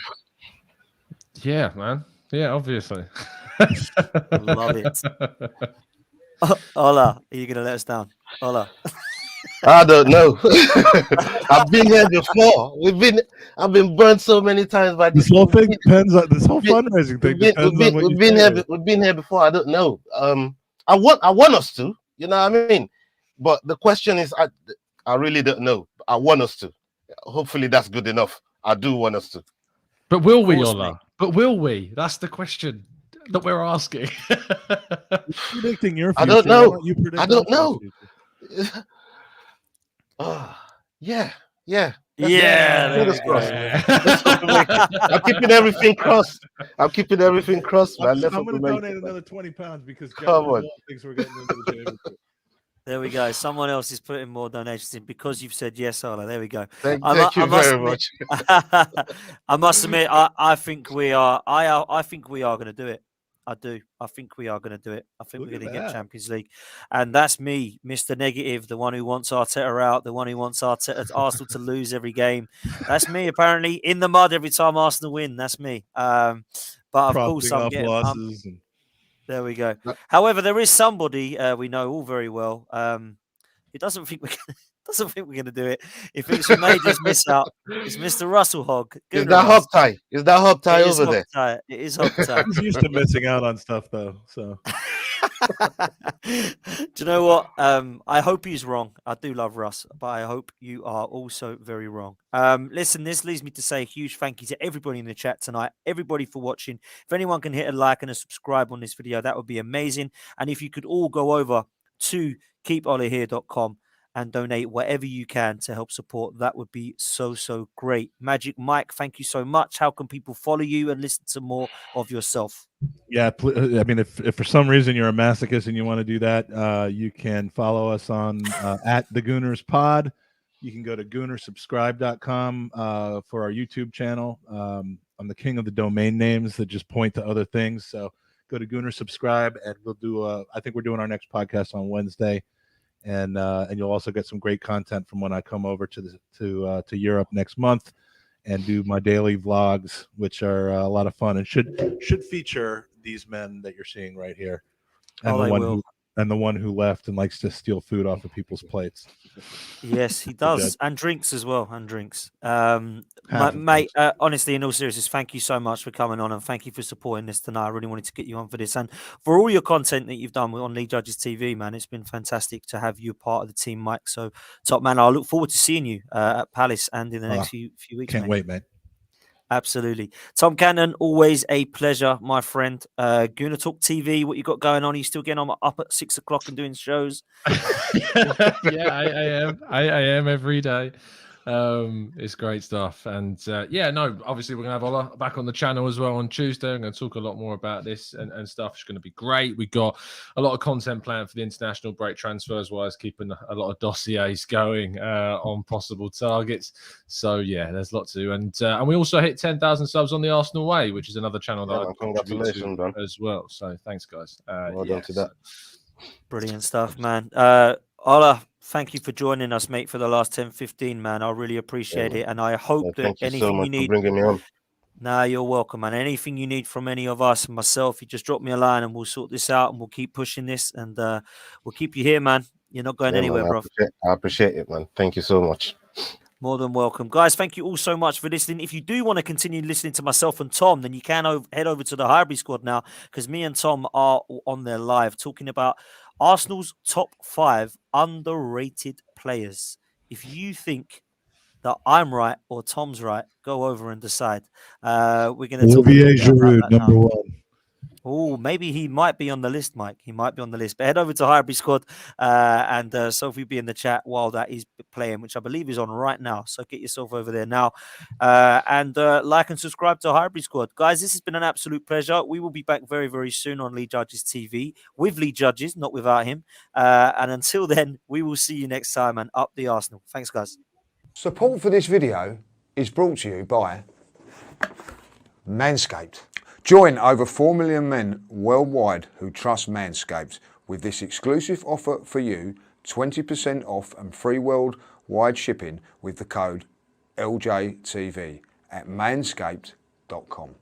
Yeah, man. Yeah, obviously. Love it. Ola, are you going to let us down? Ola. I don't know. I've been here before. I've been burned so many times by this whole thing depends on this whole fundraising thing. We've been here before. I don't know. I want us to. You know what I mean? But the question is, I really don't know. I want us to. Hopefully that's good enough. I do want us to. But will we, Ola? But will we? That's the question that we're asking. Predicting your future. I don't know. I don't know. Yeah. I'm keeping everything crossed. Man. I'm going to donate another £20 because John thinks we're getting into the championship. There we go. Someone else is putting more donations in because you've said yes, Ola. There we go. Thank you very much. I must admit, I think we are. I think we are going to do it. I do. I think we are going to do it. I think we're going to get Champions League, and that's me, Mr. Negative, the one who wants Arteta out, the one who wants Arsenal to lose every game. That's me. Apparently, in the mud every time Arsenal win. That's me. But of course, I'm getting losses. There we go. However, there is somebody we know all very well who doesn't think we're going to do it. He thinks we may just miss out. It's Mr. Russell Hogg. Is that Hog Tie? Is that Hog Tie over there? It is Hog Tie. He's used to missing out on stuff, though. So, do you know what? I hope he's wrong. I do love Russ, but I hope you are also very wrong. Listen, this leads me to say a huge thank you to everybody in the chat tonight, everybody for watching. If anyone can hit a like and a subscribe on this video, that would be amazing. And if you could all go over to keepolahere.com and donate whatever you can to help support. That would be so, so great. Magic Mike, thank you so much. How can people follow you and listen to more of yourself? Yeah, I mean, if for some reason you're a masochist and you want to do that, you can follow us on at the Gooners Pod. You can go to goonersubscribe.com for our YouTube channel. I'm the king of the domain names that just point to other things. So go to Gooner Subscribe, and we'll do. I think we're doing our next podcast on Wednesday, and you'll also get some great content from when I come over to Europe next month and do my daily vlogs, which are a lot of fun and should feature these men that you're seeing right here, and the one who left and likes to steal food off of people's plates. Yes, he does, and drinks as well, mate. Honestly, in all seriousness, thank you so much for coming on, and thank you for supporting this tonight. I really wanted to get you on for this, and for all your content that you've done on League Judges TV, man. It's been fantastic to have you a part of the team, Mike. So, top man, I look forward to seeing you at Palace and in the next few weeks. Can't wait, mate. Absolutely. Tom Cannon, always a pleasure, my friend. Gooner Talk TV, what you got going on? Are you still getting on up at 6 o'clock and doing shows? Yeah, I am every day. It's great stuff. And obviously we're gonna have Ola back on the channel as well on Tuesday. I'm gonna talk a lot more about this and stuff. It's gonna be great. We got a lot of content planned for the international break, transfers wise, keeping a lot of dossiers going on possible targets. So yeah, there's a lot to do. And we also hit 10,000 subs on the Arsenal Way, which is another channel that I contribute to as well. So thanks, guys. Well done to that. Brilliant stuff, man. Ola, thank you for joining us, mate, for the last 10-15, man. I really appreciate it. And I hope that anything you need. Bringing me on. Nah, you're welcome, man. Anything you need from any of us and myself, you just drop me a line and we'll sort this out and we'll keep pushing this and we'll keep you here, man. You're not going anywhere, bro. I appreciate it, man. Thank you so much. More than welcome. Guys, thank you all so much for listening. If you do want to continue listening to myself and Tom, then you can head over to the Highbury Squad now, because me and Tom are on there live talking about Arsenal's top 5 underrated players. If you think that I'm right or Tom's right, go over and decide. We're going to talk Olivier Giroud, number 1. Oh, maybe he might be on the list, Mike. He might be on the list. But head over to Highbury Squad and Sophie will be in the chat while that is playing, which I believe is on right now. So get yourself over there now. And like and subscribe to Highbury Squad. Guys, this has been an absolute pleasure. We will be back very, very soon on League Judges TV with League Judges, not without him. And until then, we will see you next time and up the Arsenal. Thanks, guys. Support for this video is brought to you by Manscaped. Join over 4 million men worldwide who trust Manscaped with this exclusive offer for you, 20% off and free worldwide shipping with the code LJTV at manscaped.com.